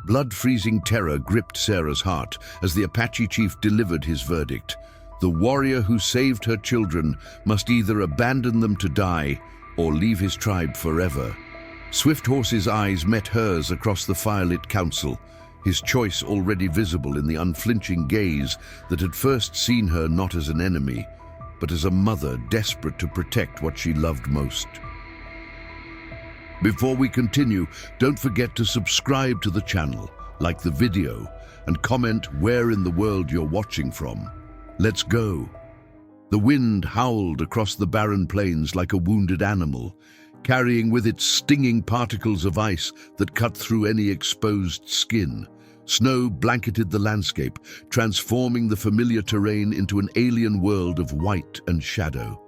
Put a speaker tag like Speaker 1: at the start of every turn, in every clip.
Speaker 1: Blood-freezing terror gripped Sarah's heart as the Apache chief delivered his verdict. The warrior who saved her children must either abandon them to die or leave his tribe forever. Swift Horse's eyes met hers across the firelit council, his choice already visible in the unflinching gaze that had first seen her not as an enemy, but as a mother desperate to protect what she loved most. Before we continue, don't forget to subscribe to the channel, like the video, and comment where in the world you're watching from. Let's go. The wind howled across the barren plains like a wounded animal, carrying with it stinging particles of ice that cut through any exposed skin. Snow blanketed the landscape, transforming the familiar terrain into an alien world of white and shadow.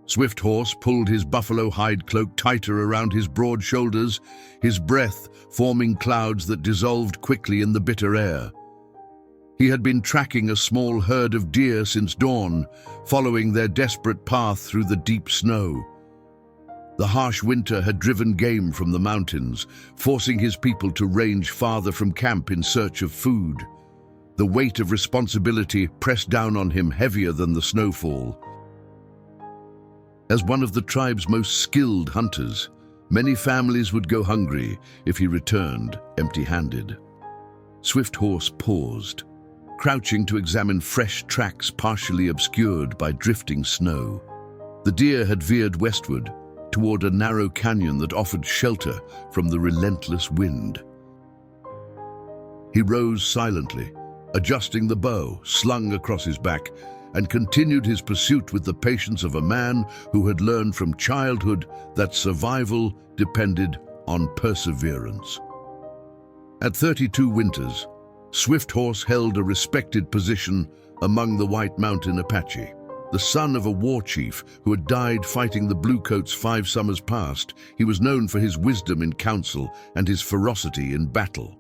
Speaker 1: Swift Horse pulled his buffalo hide cloak tighter around his broad shoulders, his breath forming clouds that dissolved quickly in the bitter air. He had been tracking a small herd of deer since dawn, following their desperate path through the deep snow. The harsh winter had driven game from the mountains, forcing his people to range farther from camp in search of food. The weight of responsibility pressed down on him heavier than the snowfall. As one of the tribe's most skilled hunters, many families would go hungry if he returned empty-handed. Swift Horse paused, crouching to examine fresh tracks partially obscured by drifting snow. The deer had veered westward, toward a narrow canyon that offered shelter from the relentless wind. He rose silently, adjusting the bow slung across his back, and continued his pursuit with the patience of a man who had learned from childhood that survival depended on perseverance. At 32 winters, Swift Horse held a respected position among the White Mountain Apache. The son of a war chief who had died fighting the Bluecoats 5 summers past, he was known for his wisdom in council and his ferocity in battle.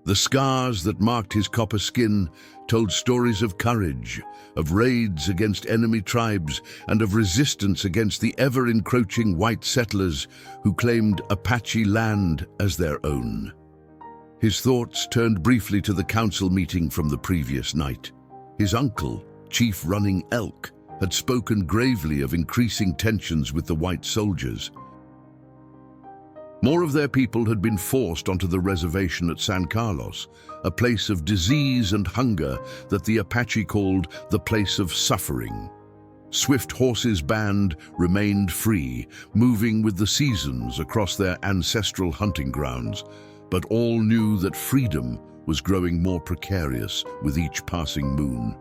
Speaker 1: The scars that marked his copper skin told stories of courage, of raids against enemy tribes, and of resistance against the ever-encroaching white settlers who claimed Apache land as their own. His thoughts turned briefly to the council meeting from the previous night. His uncle, Chief Running Elk, had spoken gravely of increasing tensions with the white soldiers. More of their people had been forced onto the reservation at San Carlos, a place of disease and hunger that the Apache called the place of suffering. Swift Horse's band remained free, moving with the seasons across their ancestral hunting grounds, but all knew that freedom was growing more precarious with each passing moon.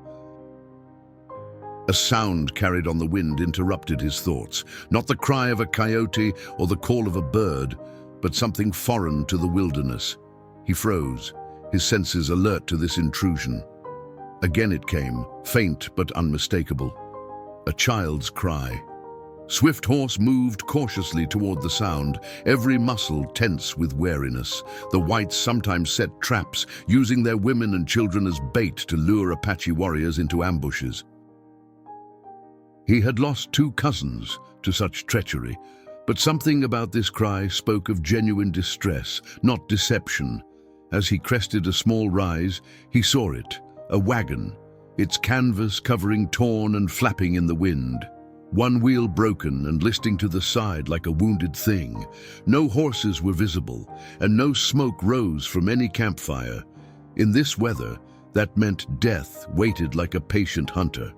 Speaker 1: A sound carried on the wind interrupted his thoughts, not the cry of a coyote or the call of a bird, but something foreign to the wilderness. He froze, his senses alert to this intrusion. Again it came, faint but unmistakable. A child's cry. Swift Horse moved cautiously toward the sound, every muscle tense with wariness. The whites sometimes set traps, using their women and children as bait to lure Apache warriors into ambushes. He had lost 2 cousins to such treachery, but something about this cry spoke of genuine distress, not deception. As he crested a small rise, he saw it, a wagon, its canvas covering torn and flapping in the wind. One wheel broken and listing to the side like a wounded thing. No horses were visible, and no smoke rose from any campfire. In this weather, that meant death waited like a patient hunter.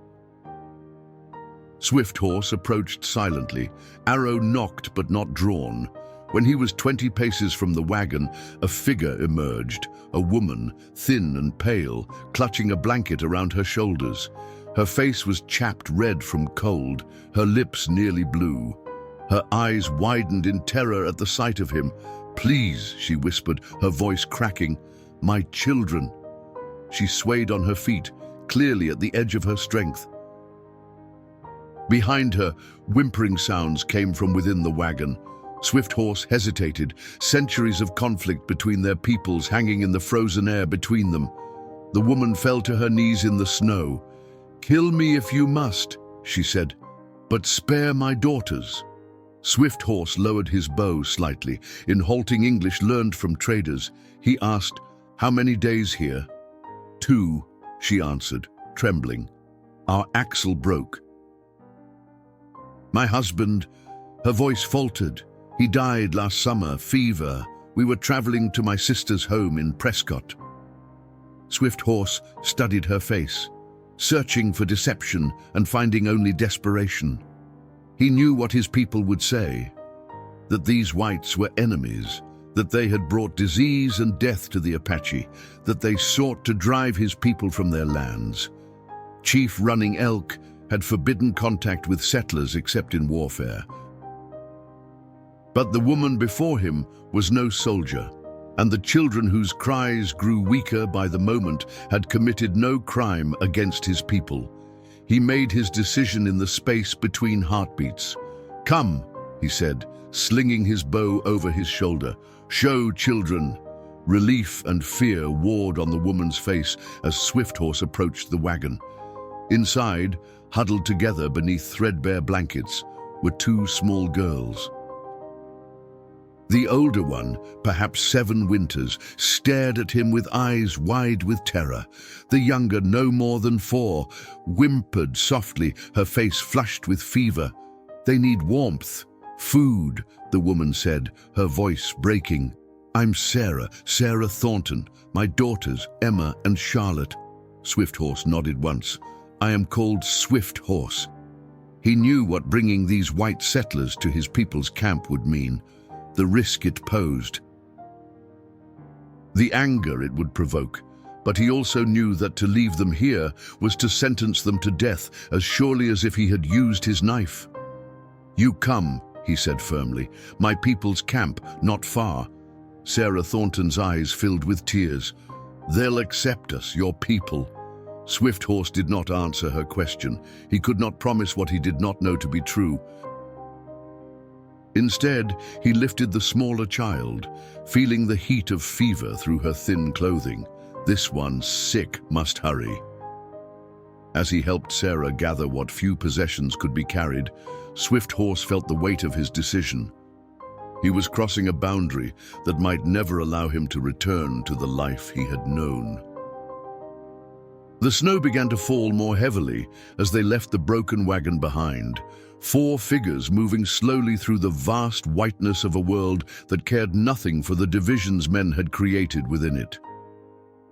Speaker 1: Swift Horse approached silently, arrow nocked but not drawn. When he was 20 paces from the wagon, a figure emerged, a woman, thin and pale, clutching a blanket around her shoulders. Her face was chapped red from cold, her lips nearly blue. Her eyes widened in terror at the sight of him. "Please," she whispered, her voice cracking. "My children." She swayed on her feet, clearly at the edge of her strength. Behind her, whimpering sounds came from within the wagon. Swift Horse hesitated, centuries of conflict between their peoples hanging in the frozen air between them. The woman fell to her knees in the snow. "Kill me if you must," she said, "but spare my daughters." Swift Horse lowered his bow slightly. In halting English learned from traders, he asked, "How many days here?" "2," she answered, trembling. "Our axle broke." "My husband," her voice faltered. "He died last summer, fever. We were traveling to my sister's home in Prescott." Swift Horse studied her face, searching for deception and finding only desperation. He knew what his people would say, that these whites were enemies, that they had brought disease and death to the Apache, that they sought to drive his people from their lands. Chief Running Elk had forbidden contact with settlers except in warfare. But the woman before him was no soldier, and the children whose cries grew weaker by the moment had committed no crime against his people. He made his decision in the space between heartbeats. "Come," he said, slinging his bow over his shoulder. "Show, children." Relief and fear warred on the woman's face as Swift Horse approached the wagon. Inside, huddled together beneath threadbare blankets, were 2 small girls. The older one, perhaps 7 winters, stared at him with eyes wide with terror. The younger, no more than 4, whimpered softly, her face flushed with fever. "They need warmth, food," the woman said, her voice breaking. "I'm Sarah Thornton. My daughters, Emma and Charlotte." Swift Horse nodded once. "I am called Swift Horse." He knew what bringing these white settlers to his people's camp would mean, the risk it posed, the anger it would provoke, but he also knew that to leave them here was to sentence them to death as surely as if he had used his knife. "You come," he said firmly. "My people's camp, not far." Sarah Thornton's eyes filled with tears. "They'll accept us, your people." Swift Horse did not answer her question. He could not promise what he did not know to be true. Instead, he lifted the smaller child, feeling the heat of fever through her thin clothing. "This one's sick, must hurry." As he helped Sarah gather what few possessions could be carried, Swift Horse felt the weight of his decision. He was crossing a boundary that might never allow him to return to the life he had known. The snow began to fall more heavily as they left the broken wagon behind. 4 figures moving slowly through the vast whiteness of a world that cared nothing for the divisions men had created within it.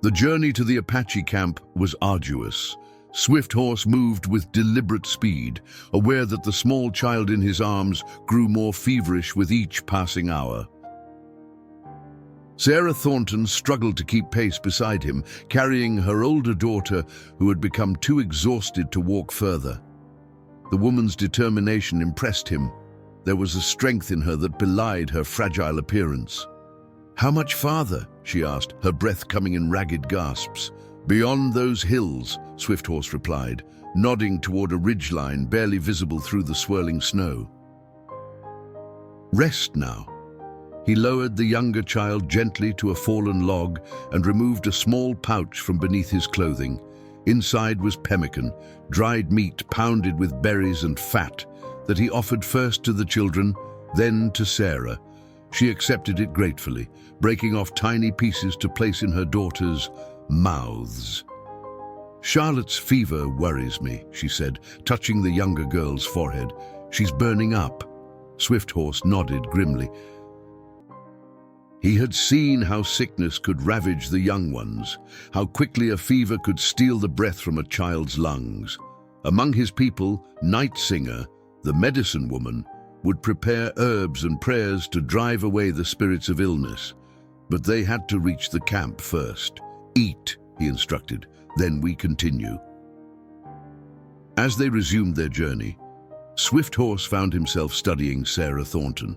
Speaker 1: The journey to the Apache camp was arduous. Swift Horse moved with deliberate speed, aware that the small child in his arms grew more feverish with each passing hour. Sarah Thornton struggled to keep pace beside him, carrying her older daughter who had become too exhausted to walk further. The woman's determination impressed him. There was a strength in her that belied her fragile appearance. "How much farther?" she asked, her breath coming in ragged gasps. "Beyond those hills," Swift Horse replied, nodding toward a ridgeline barely visible through the swirling snow. "Rest now." He lowered the younger child gently to a fallen log and removed a small pouch from beneath his clothing. Inside was pemmican, dried meat pounded with berries and fat, that he offered first to the children, then to Sarah. She accepted it gratefully, breaking off tiny pieces to place in her daughters' mouths. "Charlotte's fever worries me," she said, touching the younger girl's forehead. "She's burning up." Swift Horse nodded grimly. He had seen how sickness could ravage the young ones, how quickly a fever could steal the breath from a child's lungs. Among his people, Night Singer, the medicine woman, would prepare herbs and prayers to drive away the spirits of illness. But they had to reach the camp first. "Eat," he instructed, "then we continue." As they resumed their journey, Swift Horse found himself studying Sarah Thornton.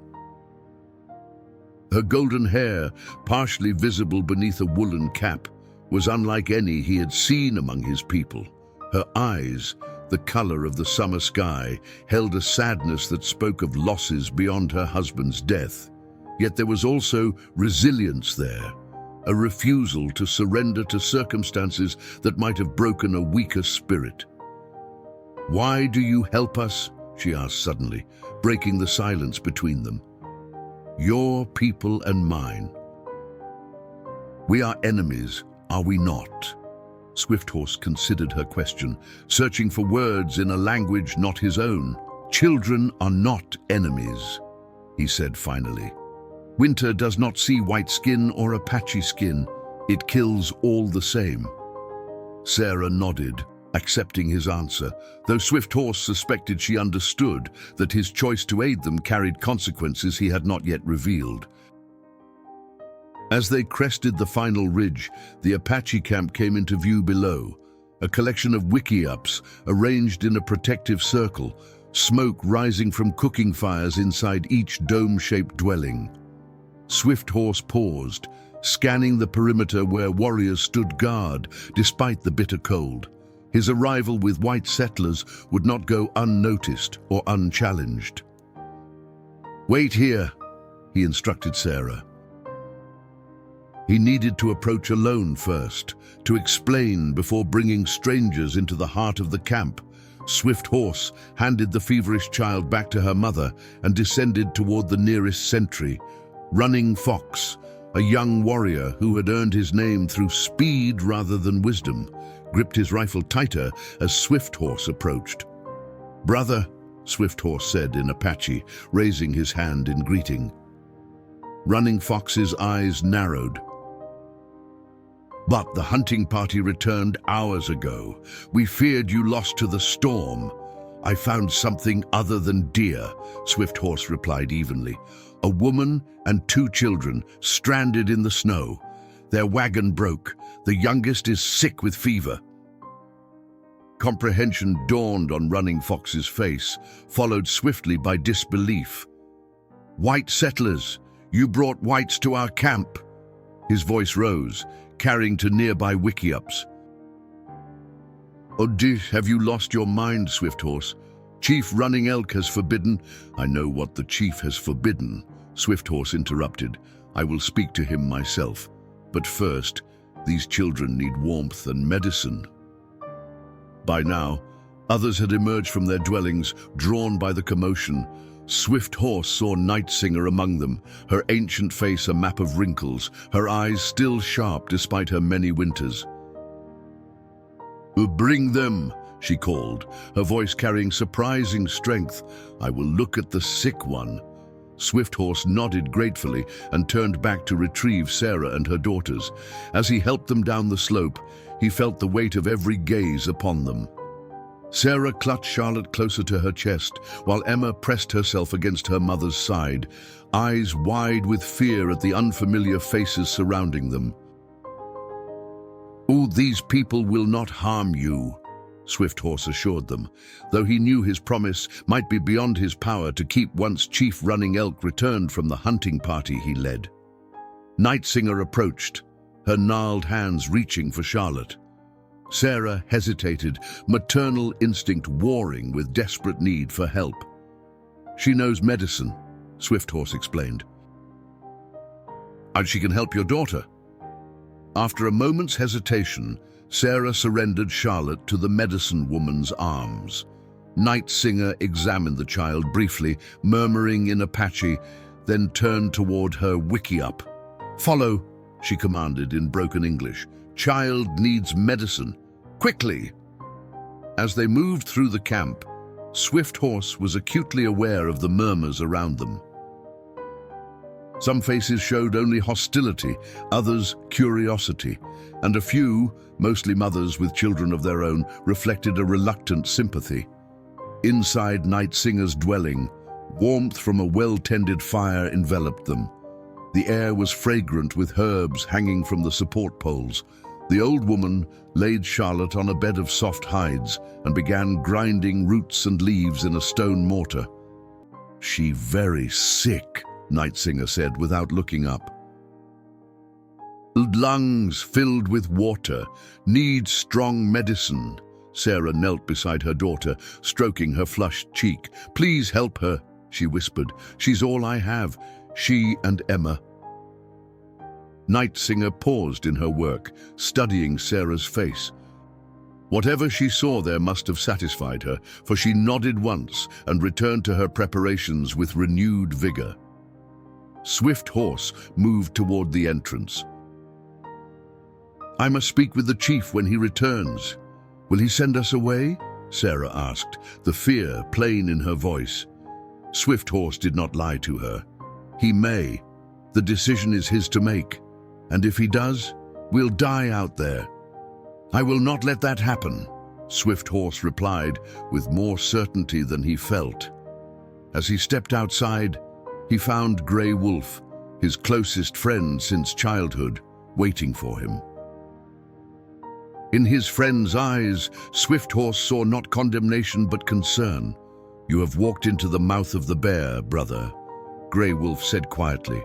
Speaker 1: Her golden hair, partially visible beneath a woolen cap, was unlike any he had seen among his people. Her eyes, the color of the summer sky, held a sadness that spoke of losses beyond her husband's death. Yet there was also resilience there, a refusal to surrender to circumstances that might have broken a weaker spirit. "Why do you help us?" she asked suddenly, breaking the silence between them. Your people and mine. We are enemies, are we not? Swifthorse considered her question, searching for words in a language not his own. Children are not enemies, he said finally. Winter does not see white skin or Apache skin. It kills all the same. Sarah nodded, accepting his answer, though Swifthorse suspected she understood that his choice to aid them carried consequences he had not yet revealed. As they crested the final ridge, the Apache camp came into view below, a collection of wickiups arranged in a protective circle, smoke rising from cooking fires inside each dome-shaped dwelling. Swifthorse paused, scanning the perimeter where warriors stood guard despite the bitter cold. His arrival with white settlers would not go unnoticed or unchallenged. "Wait here," he instructed Sarah. He needed to approach alone first, to explain before bringing strangers into the heart of the camp. Swifthorse handed the feverish child back to her mother and descended toward the nearest sentry. Running Fox, a young warrior who had earned his name through speed rather than wisdom, gripped his rifle tighter as Swifthorse approached. "Brother," Swifthorse said in Apache, raising his hand in greeting. Running Fox's eyes narrowed. "But the hunting party returned hours ago. We feared you lost to the storm." "I found something other than deer," Swifthorse replied evenly. "A woman and 2 children stranded in the snow. Their wagon broke. The youngest is sick with fever." Comprehension dawned on Running Fox's face, followed swiftly by disbelief. "White settlers, you brought whites to our camp." His voice rose, carrying to nearby wickiups. "Odie, have you lost your mind, Swifthorse? Chief Running Elk has forbidden—" "I know what the chief has forbidden," Swifthorse interrupted. "I will speak to him myself. But first, these children need warmth and medicine." By now, others had emerged from their dwellings, drawn by the commotion. Swifthorse saw Nightsinger among them, her ancient face a map of wrinkles, her eyes still sharp despite her many winters. "Bring them," she called, her voice carrying surprising strength. "I will look at the sick one." Swifthorse nodded gratefully and turned back to retrieve Sarah and her daughters. As he helped them down the slope, he felt the weight of every gaze upon them. Sarah clutched Charlotte closer to her chest, while Emma pressed herself against her mother's side, eyes wide with fear at the unfamiliar faces surrounding them. "Oh, these people will not harm you," Swifthorse assured them, though he knew his promise might be beyond his power to keep once Chief Running Elk returned from the hunting party he led. Nightsinger approached, her gnarled hands reaching for Charlotte. Sarah hesitated, maternal instinct warring with desperate need for help. "She knows medicine," Swifthorse explained. "And she can help your daughter." After a moment's hesitation, Sarah surrendered Charlotte to the medicine woman's arms. Nightsinger examined the child briefly, murmuring in Apache, then turned toward her wickiup. "Follow," she commanded in broken English. "Child needs medicine. Quickly!" As they moved through the camp, Swifthorse was acutely aware of the murmurs around them. Some faces showed only hostility, others curiosity, and a few, mostly mothers with children of their own, reflected a reluctant sympathy. Inside Nightsinger's dwelling, warmth from a well-tended fire enveloped them. The air was fragrant with herbs hanging from the support poles. The old woman laid Charlotte on a bed of soft hides and began grinding roots and leaves in a stone mortar. "She very sick," Nightsinger said without looking up. "Lungs filled with water, needs strong medicine." Sarah knelt beside her daughter, stroking her flushed cheek. "Please help her," she whispered. "She's all I have, she and Emma." Nightsinger paused in her work, studying Sarah's face. Whatever she saw there must have satisfied her, for she nodded once and returned to her preparations with renewed vigor. Swift Horse moved toward the entrance. "I must speak with the chief when he returns. Will he send us away?" Sarah asked, the fear plain in her voice. Swift Horse did not lie to her. "He may. The decision is his to make. And if he does, we'll die out there." "I will not let that happen," Swift Horse replied with more certainty than he felt. As he stepped outside, he found Grey Wolf, his closest friend since childhood, waiting for him. In his friend's eyes, Swift Horse saw not condemnation but concern. "You have walked into the mouth of the bear, brother," Grey Wolf said quietly.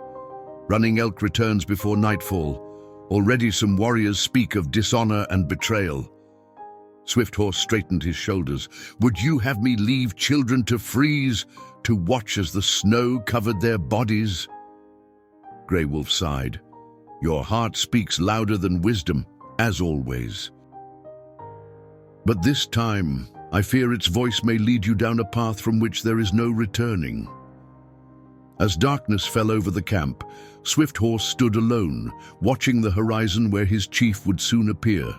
Speaker 1: "Running Elk returns before nightfall. Already some warriors speak of dishonor and betrayal." Swift Horse straightened his shoulders. "Would you have me leave children to freeze, to watch as the snow covered their bodies?" Grey Wolf sighed. "Your heart speaks louder than wisdom, as always. But this time, I fear its voice may lead you down a path from which there is no returning." As darkness fell over the camp, Swift Horse stood alone, watching the horizon where his chief would soon appear.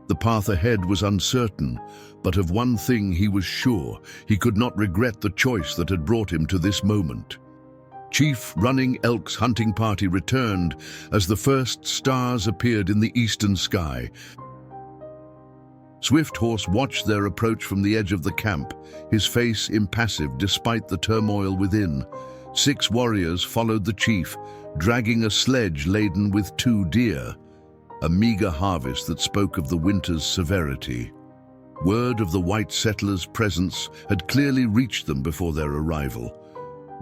Speaker 1: The path ahead was uncertain, but of one thing he was sure: he could not regret the choice that had brought him to this moment. Chief Running Elk's hunting party returned as the first stars appeared in the eastern sky. Swift Horse watched their approach from the edge of the camp, his face impassive despite the turmoil within. 6 warriors followed the chief, dragging a sledge laden with 2 deer, a meager harvest that spoke of the winter's severity. Word of the white settlers' presence had clearly reached them before their arrival.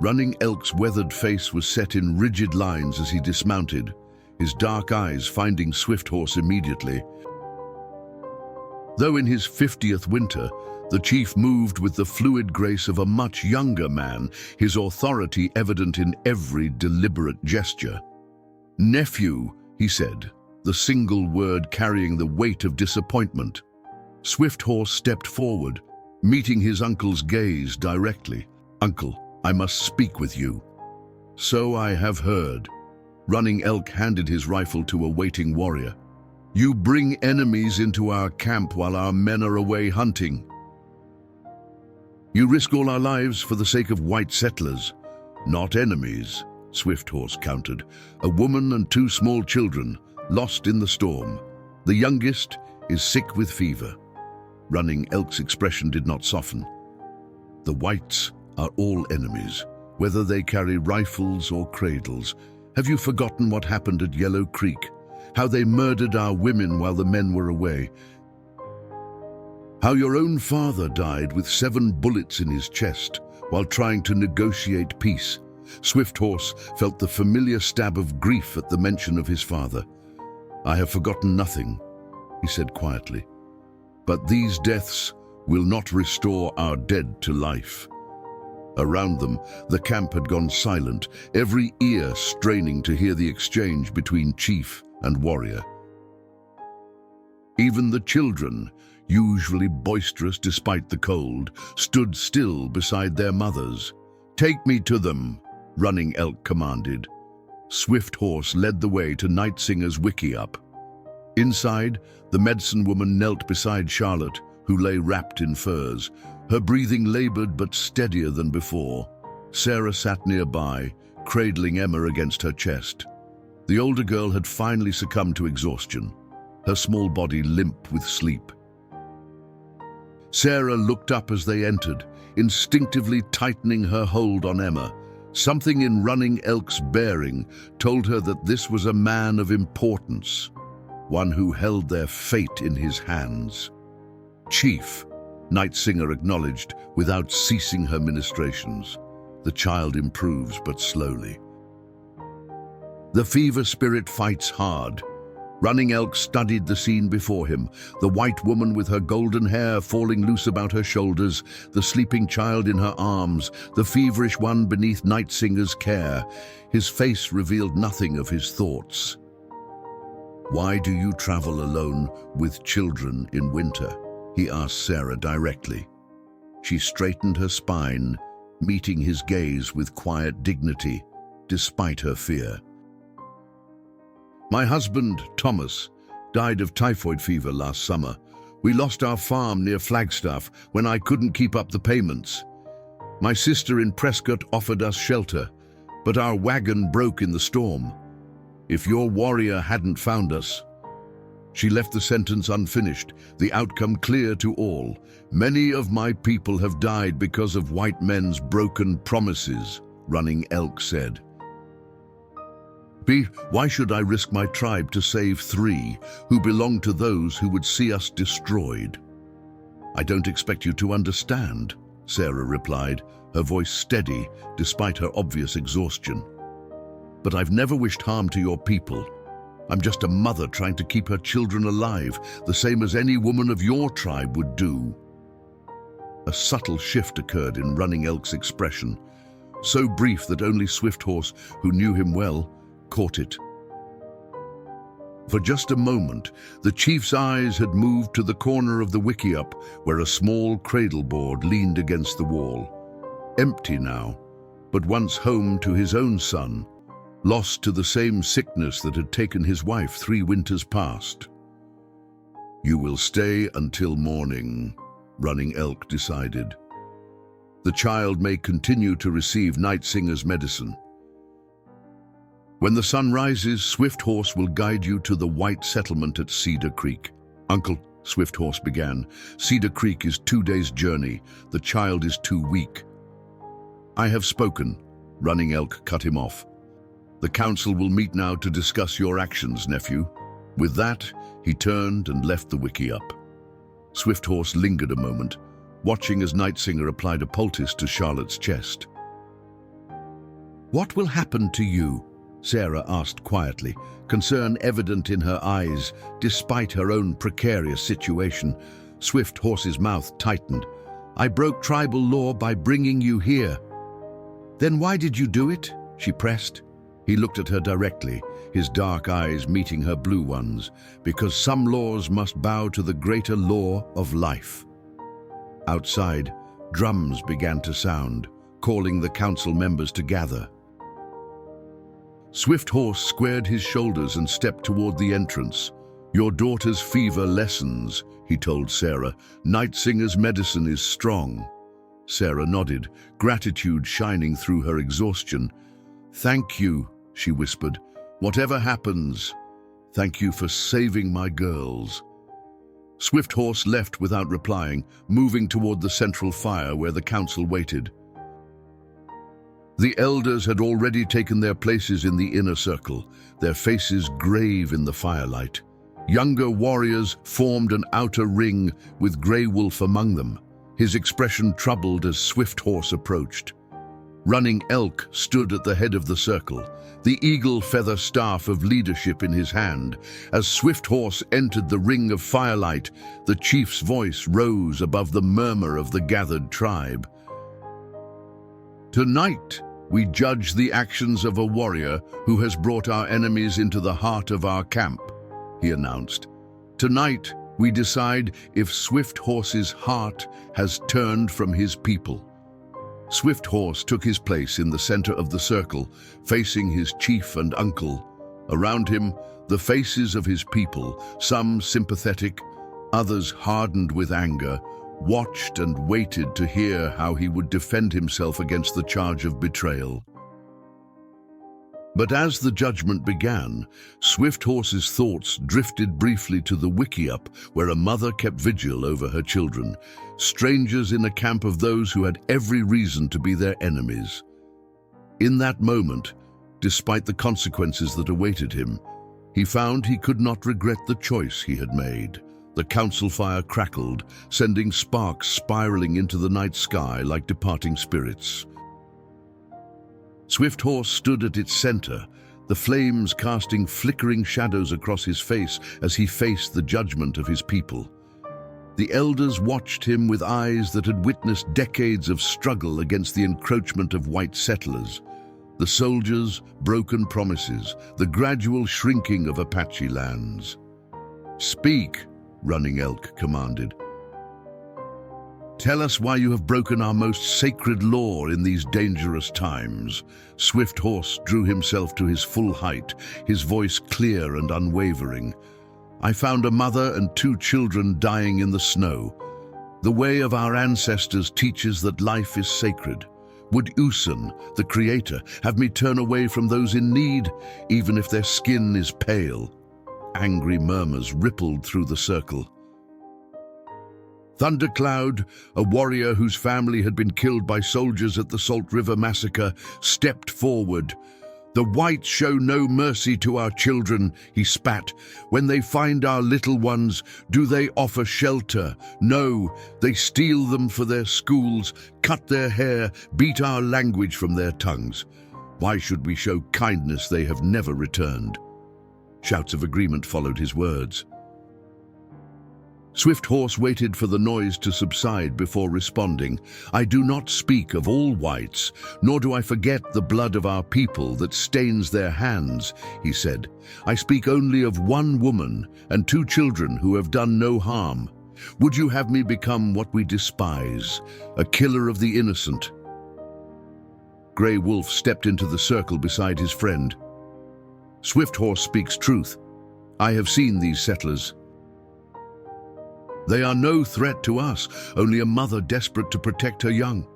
Speaker 1: Running Elk's weathered face was set in rigid lines as he dismounted, his dark eyes finding Swift Horse immediately. Though in his 50th winter, the chief moved with the fluid grace of a much younger man, his authority evident in every deliberate gesture. "Nephew," he said, the single word carrying the weight of disappointment. Swift Horse stepped forward, meeting his uncle's gaze directly. "Uncle, I must speak with you." "So I have heard." Running Elk handed his rifle to a waiting warrior. "You bring enemies into our camp while our men are away hunting. You risk all our lives for the sake of white settlers." "Not enemies," Swift Horse countered. "A woman and 2 small children, lost in the storm. The youngest is sick with fever." Running Elk's expression did not soften. "The whites are all enemies, whether they carry rifles or cradles. Have you forgotten what happened at Yellow Creek? How they murdered our women while the men were away? How your own father died with 7 bullets in his chest while trying to negotiate peace?" Swift Horse felt the familiar stab of grief at the mention of his father. "I have forgotten nothing," he said quietly. "But these deaths will not restore our dead to life." Around them, the camp had gone silent, every ear straining to hear the exchange between chief and warrior. Even the children, usually boisterous despite the cold, stood still beside their mothers. "Take me to them," Running Elk commanded. Swift Horse led the way to Night Singer's wickiup. Inside, the medicine woman knelt beside Charlotte, who lay wrapped in furs, her breathing labored but steadier than before. Sarah sat nearby, cradling Emma against her chest. The older girl had finally succumbed to exhaustion, her small body limp with sleep. Sarah looked up as they entered, instinctively tightening her hold on Emma. Something in Running Elk's bearing told her that this was a man of importance, one who held their fate in his hands. "Chief," Night Singer acknowledged without ceasing her ministrations. "The child improves, but slowly. The fever spirit fights hard." Running Elk studied the scene before him, the white woman with her golden hair falling loose about her shoulders, the sleeping child in her arms, the feverish one beneath Night Singer's care. His face revealed nothing of his thoughts. "Why do you travel alone with children in winter?" he asked Sarah directly. She straightened her spine, meeting his gaze with quiet dignity, despite her fear. "My husband, Thomas, died of typhoid fever last summer. We lost our farm near Flagstaff when I couldn't keep up the payments. My sister in Prescott offered us shelter, but our wagon broke in the storm. If your warrior hadn't found us..." She left the sentence unfinished, the outcome clear to all. "Many of my people have died because of white men's broken promises," Running Elk said. "Why should I risk my tribe to save 3 who belong to those who would see us destroyed?" "I don't expect you to understand," Sarah replied, her voice steady despite her obvious exhaustion. "But I've never wished harm to your people. I'm just a mother trying to keep her children alive, the same as any woman of your tribe would do." A subtle shift occurred in Running Elk's expression, so brief that only Swifthorse, who knew him well, caught it. For just a moment, the chief's eyes had moved to the corner of the wickiup where a small cradle board leaned against the wall. Empty now, but once home to his own son, lost to the same sickness that had taken his wife 3 winters past. "You will stay until morning," Running Elk decided. "The child may continue to receive Night Singer's medicine. When the sun rises, Swifthorse will guide you to the white settlement at Cedar Creek." "Uncle," Swifthorse began, "Cedar Creek is 2 days' journey. The child is too weak." "I have spoken," Running Elk cut him off. "The council will meet now to discuss your actions, nephew." With that, he turned and left the wickiup. Swifthorse lingered a moment, watching as Night Singer applied a poultice to Charlotte's chest. "What will happen to you?" Sarah asked quietly, concern evident in her eyes, despite her own precarious situation. Swifthorse's mouth tightened. "I broke tribal law by bringing you here." "Then why did you do it?" she pressed. He looked at her directly, his dark eyes meeting her blue ones. "Because some laws must bow to the greater law of life." Outside, drums began to sound, calling the council members to gather. Swifthorse squared his shoulders and stepped toward the entrance. "Your daughter's fever lessens," he told Sarah. "Night Singer's medicine is strong." Sarah nodded, gratitude shining through her exhaustion. "Thank you," she whispered. "Whatever happens, thank you for saving my girls." Swifthorse left without replying, moving toward the central fire where the council waited. The elders had already taken their places in the inner circle, their faces grave in the firelight. Younger warriors formed an outer ring with Grey Wolf among them, his expression troubled as Swifthorse approached. Running Elk stood at the head of the circle, the eagle feather staff of leadership in his hand. As Swifthorse entered the ring of firelight, the chief's voice rose above the murmur of the gathered tribe. "Tonight, we judge the actions of a warrior who has brought our enemies into the heart of our camp," he announced. "Tonight, we decide if Swifthorse's heart has turned from his people." Swifthorse took his place in the center of the circle, facing his chief and uncle. Around him, the faces of his people, some sympathetic, others hardened with anger, watched and waited to hear how he would defend himself against the charge of betrayal. But as the judgment began, Swifthorse's thoughts drifted briefly to the wickiup where a mother kept vigil over her children, strangers in a camp of those who had every reason to be their enemies. In that moment, despite the consequences that awaited him, he found he could not regret the choice he had made. The council fire crackled, sending sparks spiraling into the night sky like departing spirits. Swifthorse stood at its center, the flames casting flickering shadows across his face as he faced the judgment of his people. The elders watched him with eyes that had witnessed decades of struggle against the encroachment of white settlers. The soldiers, broken promises, the gradual shrinking of Apache lands. "Speak," Running Elk commanded. "Tell us why you have broken our most sacred law in these dangerous times." Swift Horse drew himself to his full height, his voice clear and unwavering. "I found a mother and 2 children dying in the snow. The way of our ancestors teaches that life is sacred. Would Usan, the Creator, have me turn away from those in need, even if their skin is pale?" Angry murmurs rippled through the circle. Thundercloud, a warrior whose family had been killed by soldiers at the Salt River massacre, stepped forward. "The whites show no mercy to our children," he spat. "When they find our little ones, do they offer shelter? No, they steal them for their schools, cut their hair, beat our language from their tongues. Why should we show kindness they have never returned?" Shouts of agreement followed his words. Swift Horse waited for the noise to subside before responding. "I do not speak of all whites, nor do I forget the blood of our people that stains their hands," he said. "I speak only of 1 woman and 2 children who have done no harm. Would you have me become what we despise, a killer of the innocent?" Grey Wolf stepped into the circle beside his friend. "Swift Horse speaks truth. I have seen these settlers. They are no threat to us, only a mother desperate to protect her young.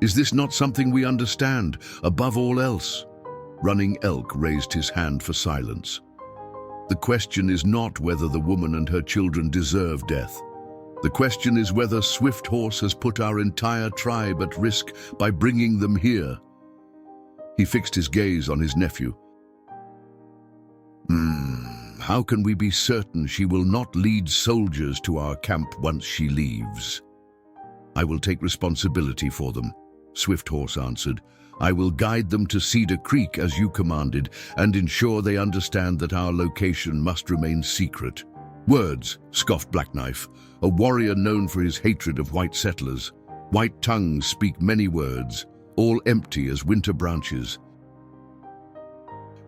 Speaker 1: Is this not something we understand, above all else?" Running Elk raised his hand for silence. "The question is not whether the woman and her children deserve death. The question is whether Swift Horse has put our entire tribe at risk by bringing them here." He fixed his gaze on his nephew. How can we be certain she will not lead soldiers to our camp once she leaves?" "I will take responsibility for them," Swift Horse answered. "I will guide them to Cedar Creek as you commanded and ensure they understand that our location must remain secret." "Words," scoffed Black Knife, a warrior known for his hatred of white settlers. "White tongues speak many words, all empty as winter branches."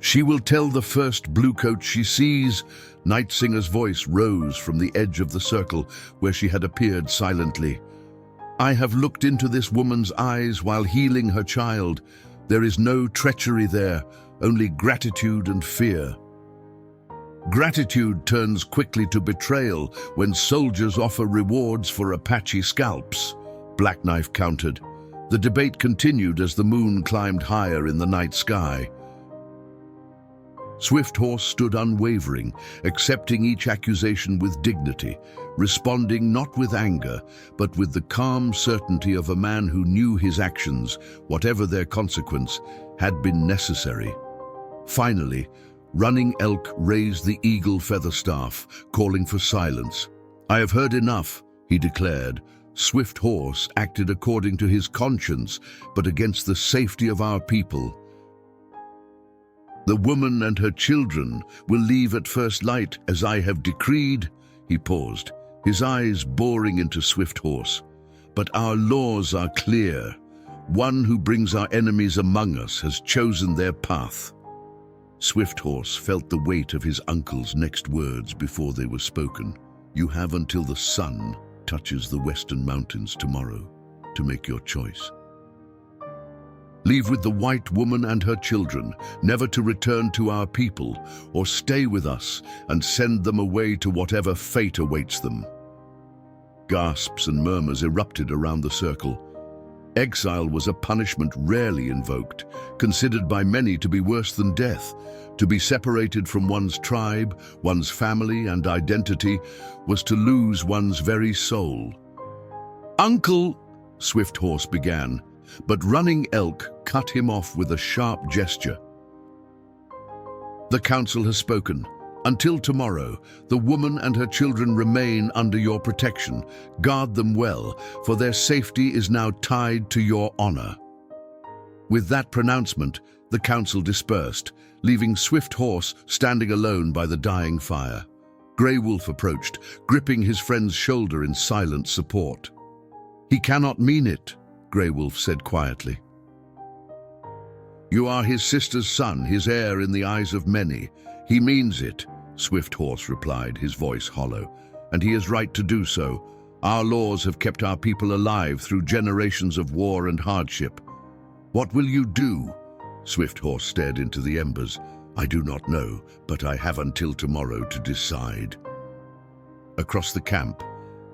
Speaker 1: "She will tell the first bluecoat she sees." Night Singer's voice rose from the edge of the circle where she had appeared silently. "I have looked into this woman's eyes while healing her child. There is no treachery there, only gratitude and fear. Gratitude turns quickly to betrayal when soldiers offer rewards for Apache scalps," Black Knife countered. The debate continued as the moon climbed higher in the night sky. Swift Horse stood unwavering, accepting each accusation with dignity, responding not with anger, but with the calm certainty of a man who knew his actions, whatever their consequence, had been necessary. Finally, Running Elk raised the eagle feather staff, calling for silence. "I have heard enough," he declared. "Swift Horse acted according to his conscience, but against the safety of our people. The woman and her children will leave at first light, as I have decreed." He paused, his eyes boring into Swift Horse. "But our laws are clear. One who brings our enemies among us has chosen their path." Swift Horse felt the weight of his uncle's next words before they were spoken. "You have until the sun touches the western mountains tomorrow to make your choice. Leave with the white woman and her children, never to return to our people, or stay with us and send them away to whatever fate awaits them." Gasps and murmurs erupted around the circle. Exile was a punishment rarely invoked, considered by many to be worse than death. To be separated from one's tribe, one's family and identity, was to lose one's very soul. "Uncle," Swift Horse began, but Running Elk cut him off with a sharp gesture. "The council has spoken. Until tomorrow, the woman and her children remain under your protection. Guard them well, for their safety is now tied to your honor." With that pronouncement, the council dispersed, leaving Swift Horse standing alone by the dying fire. Grey Wolf approached, gripping his friend's shoulder in silent support. "He cannot mean it," Grey Wolf said quietly. You are his sister's son, his heir in the eyes of many. He means it, Swift Horse replied, his voice hollow, and he is right to do so. Our laws have kept our people alive through generations of war and hardship. What will you do? Swift Horse stared into the embers. I do not know, but I have until tomorrow to decide. Across the camp,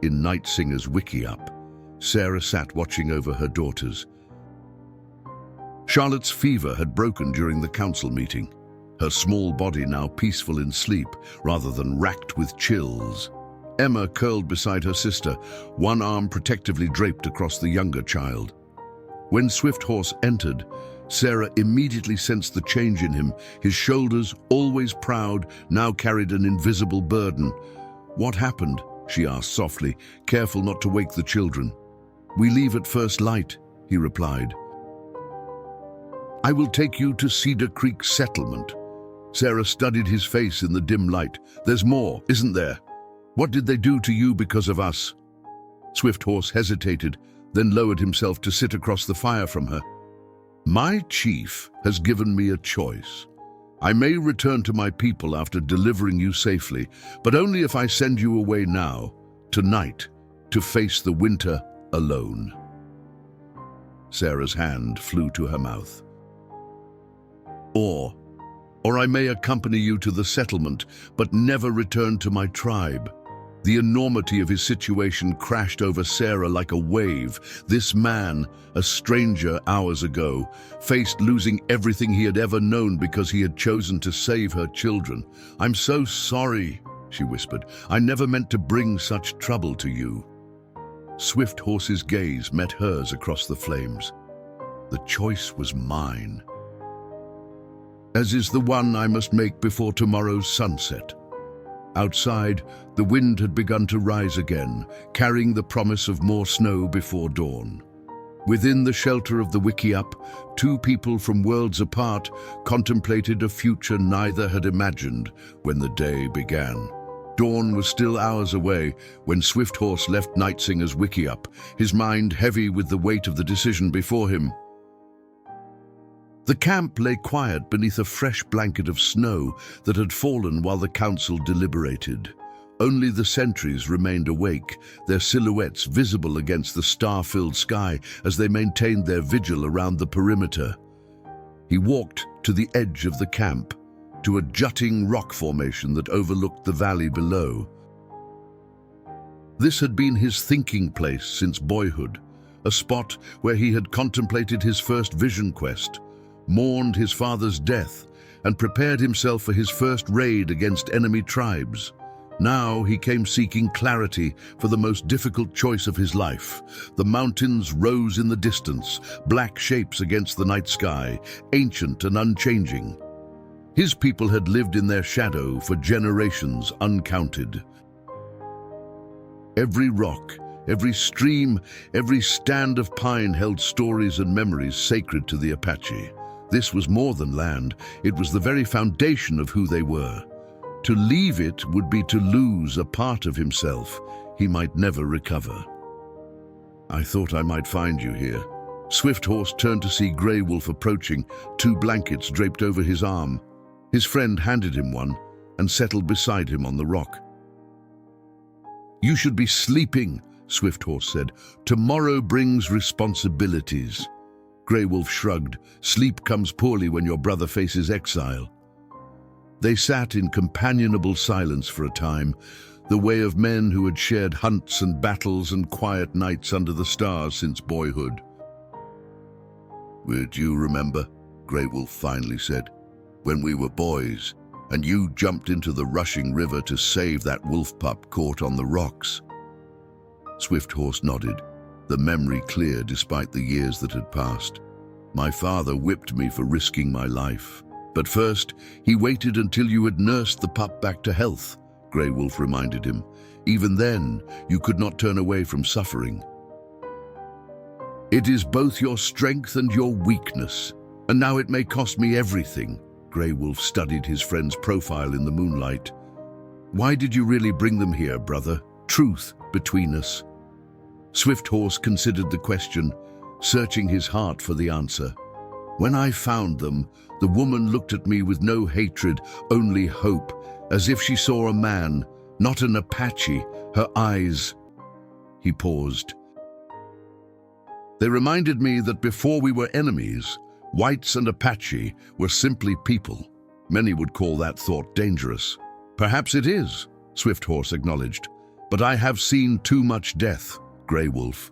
Speaker 1: in Night Singer's wickiup, Sarah sat watching over her daughters. Charlotte's fever had broken during the council meeting, her small body now peaceful in sleep rather than racked with chills. Emma curled beside her sister, one arm protectively draped across the younger child. When Swift Horse entered, Sarah immediately sensed the change in him. His shoulders, always proud, now carried an invisible burden. What happened? She asked softly, careful not to wake the children. We leave at first light, he replied. I will take you to Cedar Creek Settlement. Sarah studied his face in the dim light. There's more, isn't there? What did they do to you because of us? Swift Horse hesitated, then lowered himself to sit across the fire from her. My chief has given me a choice. I may return to my people after delivering you safely, but only if I send you away now, tonight, to face the winter alone. Sarah's hand flew to her mouth. Or I may accompany you to the settlement, but never return to my tribe. The enormity of his situation crashed over Sarah like a wave. This man, a stranger hours ago, faced losing everything he had ever known because he had chosen to save her children. I'm so sorry, she whispered. I never meant to bring such trouble to you. Swift Horse's gaze met hers across the flames. The choice was mine, as is the one I must make before tomorrow's sunset. Outside, the wind had begun to rise again, carrying the promise of more snow before dawn. Within the shelter of the wickiup, two people from worlds apart contemplated a future neither had imagined when the day began. Dawn was still hours away when Swift Horse left Night Singer's wickiup, his mind heavy with the weight of the decision before him. The camp lay quiet beneath a fresh blanket of snow that had fallen while the council deliberated. Only the sentries remained awake, their silhouettes visible against the star-filled sky as they maintained their vigil around the perimeter. He walked to the edge of the camp, to a jutting rock formation that overlooked the valley below. This had been his thinking place since boyhood, a spot where he had contemplated his first vision quest, mourned his father's death, and prepared himself for his first raid against enemy tribes. Now he came seeking clarity for the most difficult choice of his life. The mountains rose in the distance, black shapes against the night sky, ancient and unchanging. His people had lived in their shadow for generations uncounted. Every rock, every stream, every stand of pine held stories and memories sacred to the Apache. This was more than land, it was the very foundation of who they were. To leave it would be to lose a part of himself he might never recover. I thought I might find you here. Swift Horse turned to see Grey Wolf approaching, two blankets draped over his arm. His friend handed him one and settled beside him on the rock. You should be sleeping, Swift Horse said. Tomorrow brings responsibilities. Grey Wolf shrugged. Sleep comes poorly when your brother faces exile. They sat in companionable silence for a time, the way of men who had shared hunts and battles and quiet nights under the stars since boyhood. Do you remember, Grey Wolf finally said, when we were boys, and you jumped into the rushing river to save that wolf pup caught on the rocks? Swift Horse nodded, the memory clear despite the years that had passed. My father whipped me for risking my life. But first, he waited until you had nursed the pup back to health, Grey Wolf reminded him. Even then, you could not turn away from suffering. It is both your strength and your weakness, and now it may cost me everything. Grey Wolf studied his friend's profile in the moonlight. Why did you really bring them here, brother? Truth between us. Swift Horse considered the question, searching his heart for the answer. When I found them, the woman looked at me with no hatred, only hope, as if she saw a man, not an Apache, her eyes. He paused. They reminded me that before we were enemies, whites and Apache were simply people. Many would call that thought dangerous. Perhaps it is, Swift Horse acknowledged. But I have seen too much death, Grey Wolf.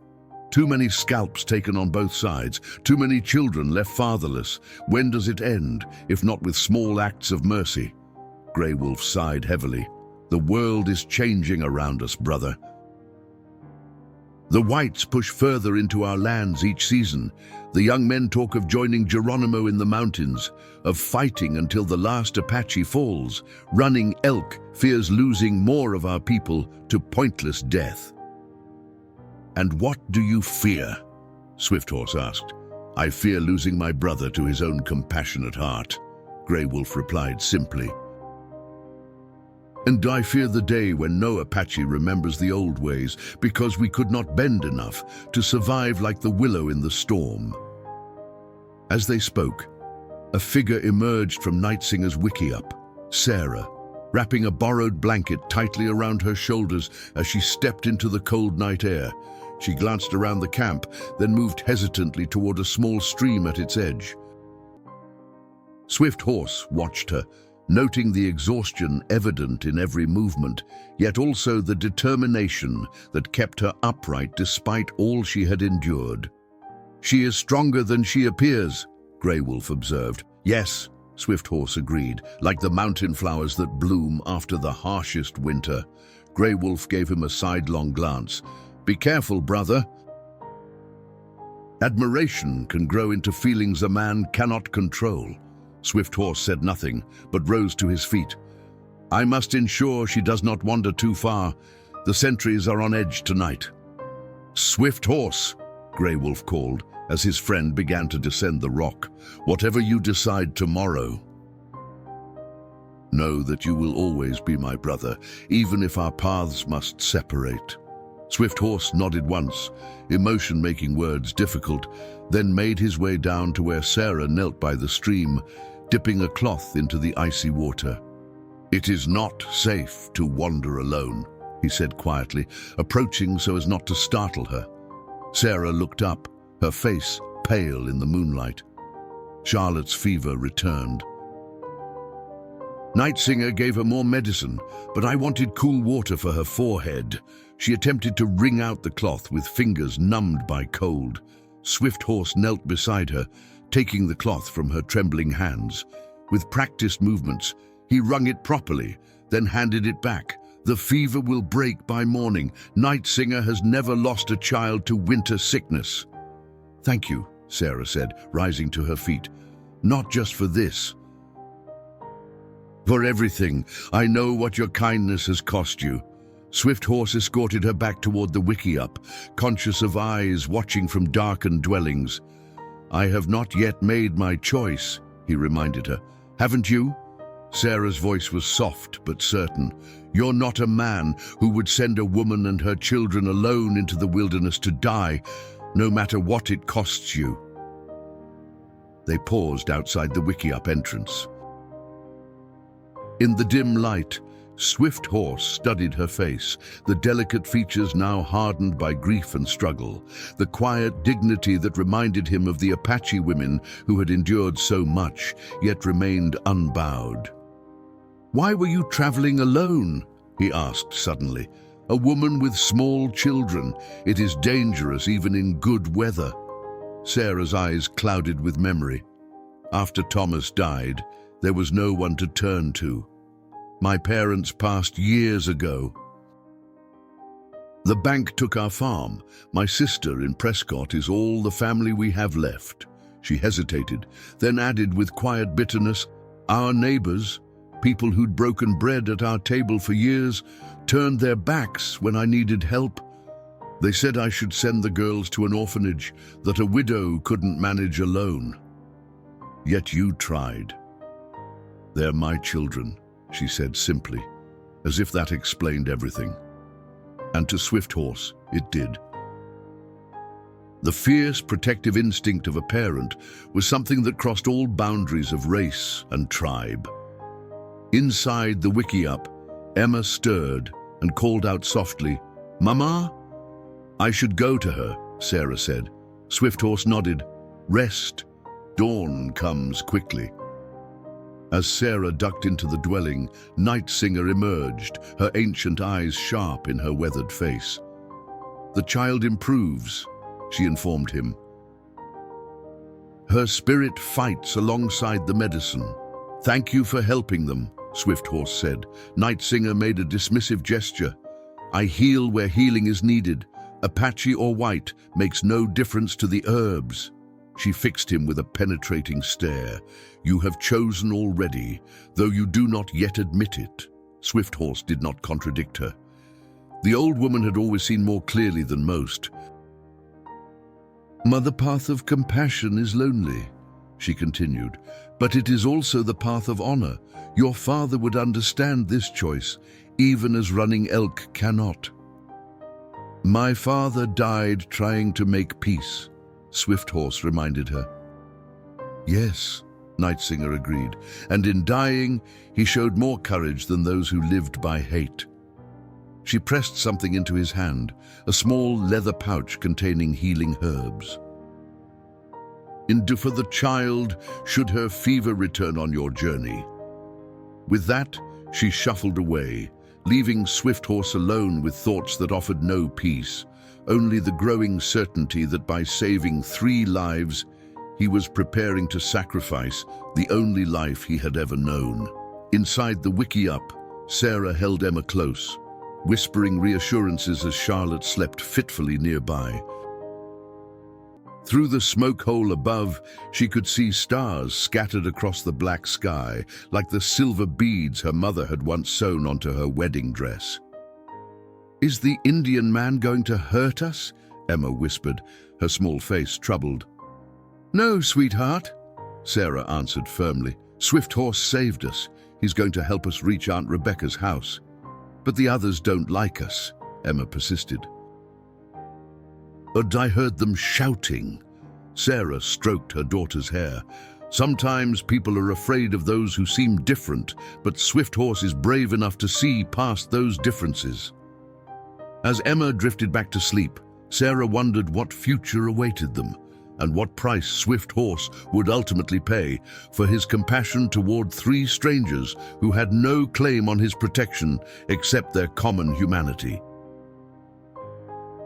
Speaker 1: Too many scalps taken on both sides, too many children left fatherless. When does it end, if not with small acts of mercy? Grey Wolf sighed heavily. The world is changing around us, brother. The whites push further into our lands each season. The young men talk of joining Geronimo in the mountains, of fighting until the last Apache falls. Running Elk fears losing more of our people to pointless death. And what do you fear? Swift Horse asked. I fear losing my brother to his own compassionate heart, Grey Wolf replied simply. And I fear the day when no Apache remembers the old ways because we could not bend enough to survive like the willow in the storm. As they spoke, a figure emerged from Nightsinger's wickiup, Sarah, wrapping a borrowed blanket tightly around her shoulders as she stepped into the cold night air. She glanced around the camp, then moved hesitantly toward a small stream at its edge. Swift Horse watched her, noting the exhaustion evident in every movement, yet also the determination that kept her upright despite all she had endured. She is stronger than she appears, Grey Wolf observed. Yes, Swift Horse agreed, like the mountain flowers that bloom after the harshest winter. Grey Wolf gave him a sidelong glance. Be careful, brother. Admiration can grow into feelings a man cannot control. Swift Horse said nothing, but rose to his feet. I must ensure she does not wander too far. The sentries are on edge tonight. Swift Horse, Grey Wolf called, as his friend began to descend the rock. Whatever you decide tomorrow, know that you will always be my brother, even if our paths must separate. Swift Horse nodded once, emotion making words difficult, then made his way down to where Sarah knelt by the stream, dipping a cloth into the icy water. It is not safe to wander alone, he said quietly, approaching so as not to startle her. Sarah looked up, her face pale in the moonlight. Charlotte's fever returned. Nightsinger gave her more medicine, but I wanted cool water for her forehead. She attempted to wring out the cloth with fingers numbed by cold. Swift Horse knelt beside her, taking the cloth from her trembling hands. With practiced movements, he wrung it properly, then handed it back. The fever will break by morning. Nightsinger has never lost a child to winter sickness. Thank you, Sarah said, rising to her feet. Not just for this. For everything. I know what your kindness has cost you. Swift Horse escorted her back toward the wickiup, conscious of eyes watching from darkened dwellings. I have not yet made my choice, he reminded her. Haven't you? Sarah's voice was soft but certain. You're not a man who would send a woman and her children alone into the wilderness to die, no matter what it costs you. They paused outside the wickiup entrance. In the dim light, Swift Horse studied her face, the delicate features now hardened by grief and struggle, the quiet dignity that reminded him of the Apache women who had endured so much, yet remained unbowed. Why were you traveling alone? He asked suddenly. A woman with small children. It is dangerous even in good weather. Sarah's eyes clouded with memory. After Thomas died, there was no one to turn to. My parents passed years ago. The bank took our farm. My sister in Prescott is all the family we have left. She hesitated, then added with quiet bitterness, our neighbors, people who'd broken bread at our table for years, turned their backs when I needed help. They said I should send the girls to an orphanage that a widow couldn't manage alone. Yet you tried. They're my children, she said simply, as if that explained everything. And to Swift Horse, it did. The fierce, protective instinct of a parent was something that crossed all boundaries of race and tribe. Inside the wickiup, Emma stirred and called out softly, "Mama?" "I should go to her," Sarah said. Swifthorse nodded. "Rest. Dawn comes quickly." As Sarah ducked into the dwelling, Night Singer emerged, her ancient eyes sharp in her weathered face. "The child improves," she informed him. "Her spirit fights alongside the medicine. Thank you for helping them," Swifthorse said. Night Singer made a dismissive gesture. "I heal where healing is needed. Apache or white makes no difference to the herbs." She fixed him with a penetrating stare. "You have chosen already, though you do not yet admit it." Swifthorse did not contradict her. The old woman had always seen more clearly than most. "The path of compassion is lonely," she continued, "but it is also the path of honor. Your father would understand this choice, even as running elk cannot." "My father died trying to make peace," Swifthorse reminded her. "Yes," Night Singer agreed, "and in dying, he showed more courage than those who lived by hate." She pressed something into his hand, a small leather pouch containing healing herbs. "Do for the child, should her fever return on your journey." With that, she shuffled away, leaving Swifthorse alone with thoughts that offered no peace, only the growing certainty that by saving 3 lives, he was preparing to sacrifice the only life he had ever known. Inside the wickiup, Sarah held Emma close, whispering reassurances as Charlotte slept fitfully nearby. Through the smoke hole above, she could see stars scattered across the black sky, like the silver beads her mother had once sewn onto her wedding dress. "Is the Indian man going to hurt us?" Emma whispered, her small face troubled. "No, sweetheart," Sarah answered firmly. "Swifthorse saved us. He's going to help us reach Aunt Rebecca's house." "But the others don't like us," Emma persisted. "And I heard them shouting." Sarah stroked her daughter's hair. "Sometimes people are afraid of those who seem different, but Swifthorse is brave enough to see past those differences." As Emma drifted back to sleep, Sarah wondered what future awaited them, and what price Swifthorse would ultimately pay for his compassion toward 3 strangers who had no claim on his protection except their common humanity.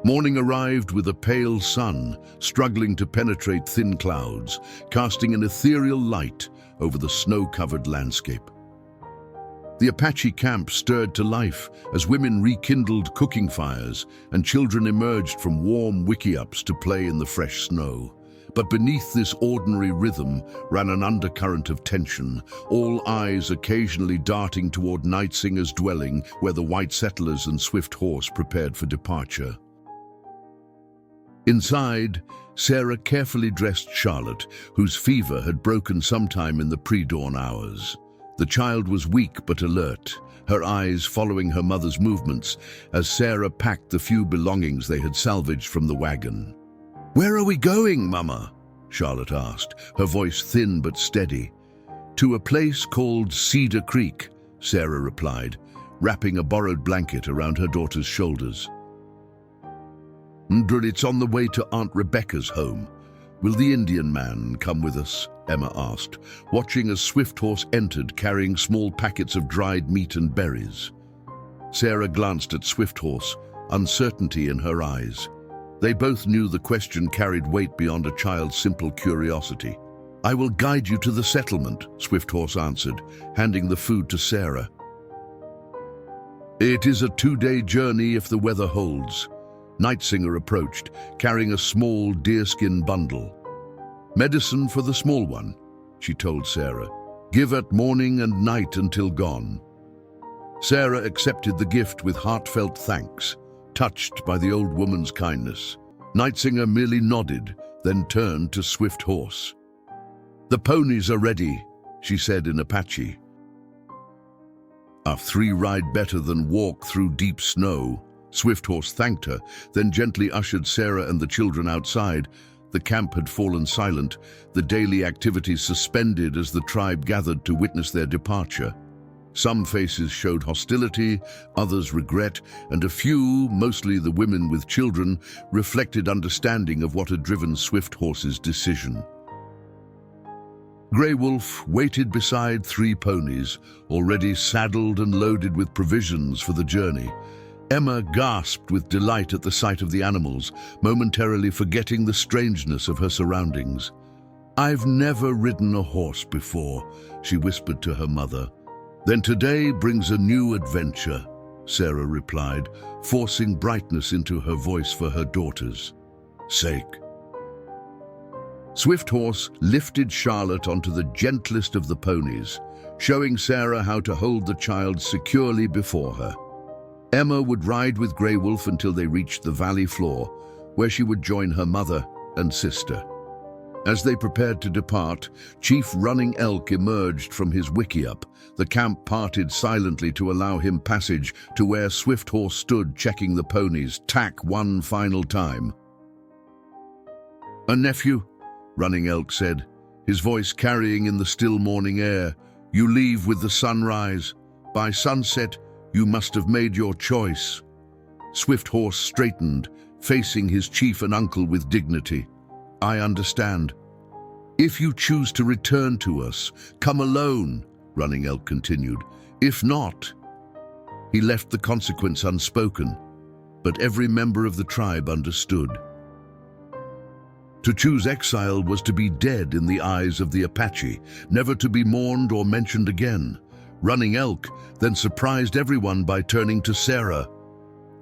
Speaker 1: Morning arrived with a pale sun struggling to penetrate thin clouds, casting an ethereal light over the snow-covered landscape. The Apache camp stirred to life as women rekindled cooking fires and children emerged from warm wickiups to play in the fresh snow. But beneath this ordinary rhythm ran an undercurrent of tension, all eyes occasionally darting toward Night Singer's dwelling where the white settlers and Swifthorse prepared for departure. Inside, Sarah carefully dressed Charlotte, whose fever had broken sometime in the pre-dawn hours. The child was weak but alert, her eyes following her mother's movements as Sarah packed the few belongings they had salvaged from the wagon. "Where are we going, Mama?" Charlotte asked, her voice thin but steady. "To a place called Cedar Creek," Sarah replied, wrapping a borrowed blanket around her daughter's shoulders. "It's on the way to Aunt Rebecca's home. Will the Indian man come with us?" Emma asked, watching as Swifthorse entered carrying small packets of dried meat and berries. Sarah glanced at Swifthorse, uncertainty in her eyes. They both knew the question carried weight beyond a child's simple curiosity. "I will guide you to the settlement," Swifthorse answered, handing the food to Sarah. "It is a 2-day journey if the weather holds." Night Singer approached, carrying a small deerskin bundle. "Medicine for the small one," she told Sarah. "Give at morning and night until gone." Sarah accepted the gift with heartfelt thanks, touched by the old woman's kindness. Night Singer merely nodded, then turned to Swifthorse. "The ponies are ready," she said in Apache. "A 3 ride better than walk through deep snow," Swift Horse thanked her, then gently ushered Sarah and the children outside. The camp had fallen silent, the daily activities suspended as the tribe gathered to witness their departure. Some faces showed hostility, others regret, and a few, mostly the women with children, reflected understanding of what had driven Swift Horse's decision. Grey Wolf waited beside 3 ponies, already saddled and loaded with provisions for the journey. Emma gasped with delight at the sight of the animals, momentarily forgetting the strangeness of her surroundings. "I've never ridden a horse before," she whispered to her mother. "Then today brings a new adventure," Sarah replied, forcing brightness into her voice for her daughter's sake. Swift Horse lifted Charlotte onto the gentlest of the ponies, showing Sarah how to hold the child securely before her. Emma would ride with Grey Wolf until they reached the valley floor, where she would join her mother and sister. As they prepared to depart, Chief Running Elk emerged from his wickiup. The camp parted silently to allow him passage to where Swift Horse stood checking the ponies' tack one final time. "A nephew," Running Elk said, his voice carrying in the still morning air. "You leave with the sunrise. By sunset, you must have made your choice." Swift Horse straightened, facing his chief and uncle with dignity. "I understand. If you choose to return to us, come alone," Running Elk continued. "If not..." He left the consequence unspoken, but every member of the tribe understood. To choose exile was to be dead in the eyes of the Apache, never to be mourned or mentioned again. Running Elk then surprised everyone by turning to Sarah.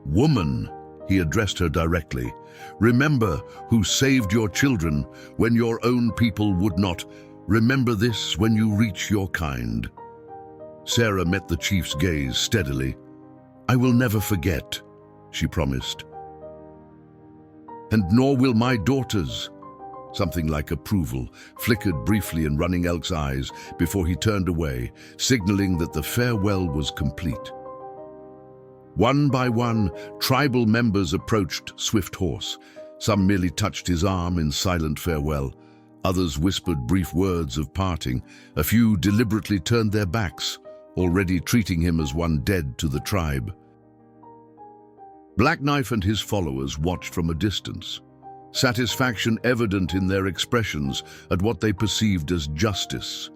Speaker 1: "Woman," he addressed her directly, "remember who saved your children when your own people would not. Remember this when you reach your kind." Sarah met the chief's gaze steadily. "I will never forget," she promised. "And nor will my daughters." Something like approval flickered briefly in Running Elk's eyes before he turned away, signaling that the farewell was complete. One by one, tribal members approached Swift Horse. Some merely touched his arm in silent farewell. Others whispered brief words of parting. A few deliberately turned their backs, already treating him as one dead to the tribe. Black Knife and his followers watched from a distance, satisfaction evident in their expressions at what they perceived as justice.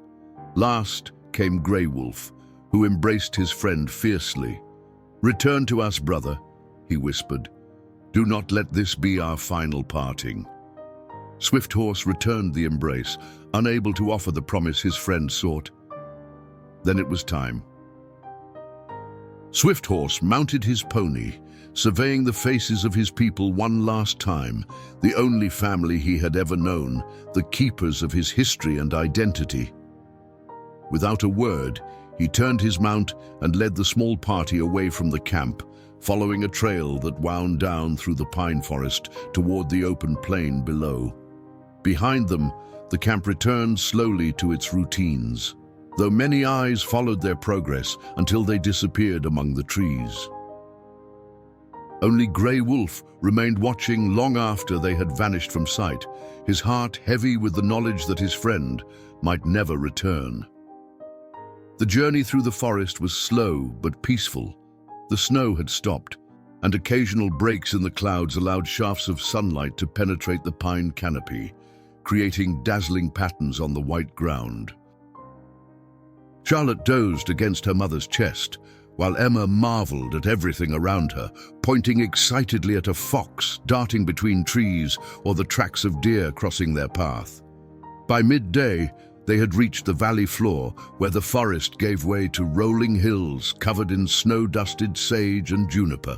Speaker 1: Last came Grey Wolf, who embraced his friend fiercely. "Return to us, brother," he whispered. "Do not let this be our final parting." Swift Horse returned the embrace, unable to offer the promise his friend sought. Then it was time. Swift Horse mounted his pony, surveying the faces of his people one last time, the only family he had ever known, the keepers of his history and identity. Without a word, he turned his mount and led the small party away from the camp, following a trail that wound down through the pine forest toward the open plain below. Behind them, the camp returned slowly to its routines, though many eyes followed their progress until they disappeared among the trees. Only Grey Wolf remained watching long after they had vanished from sight, his heart heavy with the knowledge that his friend might never return. The journey through the forest was slow but peaceful. The snow had stopped, and occasional breaks in the clouds allowed shafts of sunlight to penetrate the pine canopy, creating dazzling patterns on the white ground. Charlotte dozed against her mother's chest, while Emma marveled at everything around her, pointing excitedly at a fox darting between trees or the tracks of deer crossing their path. By midday, they had reached the valley floor, where the forest gave way to rolling hills covered in snow-dusted sage and juniper.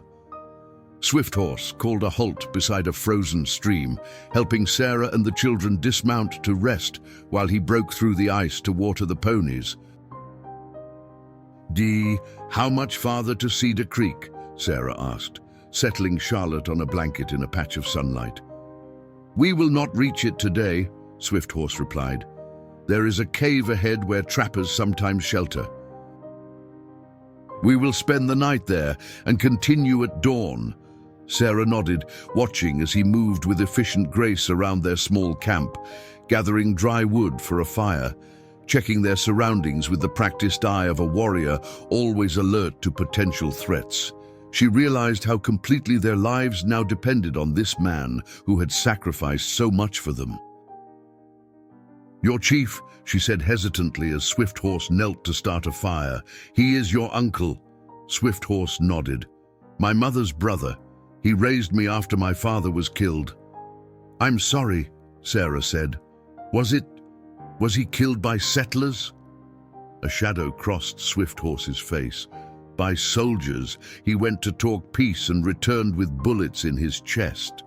Speaker 1: Swift Horse called a halt beside a frozen stream, helping Sarah and the children dismount to rest while he broke through the ice to water the ponies. How much farther to Cedar Creek?" Sarah asked, settling Charlotte on a blanket in a patch of sunlight. "We will not reach it today," Swift Horse replied. "There is a cave ahead where trappers sometimes shelter." We will spend the night there and continue at dawn. Sarah nodded, watching as he moved with efficient grace around their small camp, gathering dry wood for a fire, checking their surroundings with the practiced eye of a warrior, always alert to potential threats. She realized how completely their lives now depended on this man who had sacrificed so much for them. "Your chief," she said hesitantly as Swifthorse knelt to start a fire. "He is your uncle." Swifthorse nodded. "My mother's brother. He raised me after my father was killed." "I'm sorry," Sarah said. Was he killed by settlers?" A shadow crossed Swifthorse's face. "By soldiers. He went to talk peace and returned with bullets in his chest."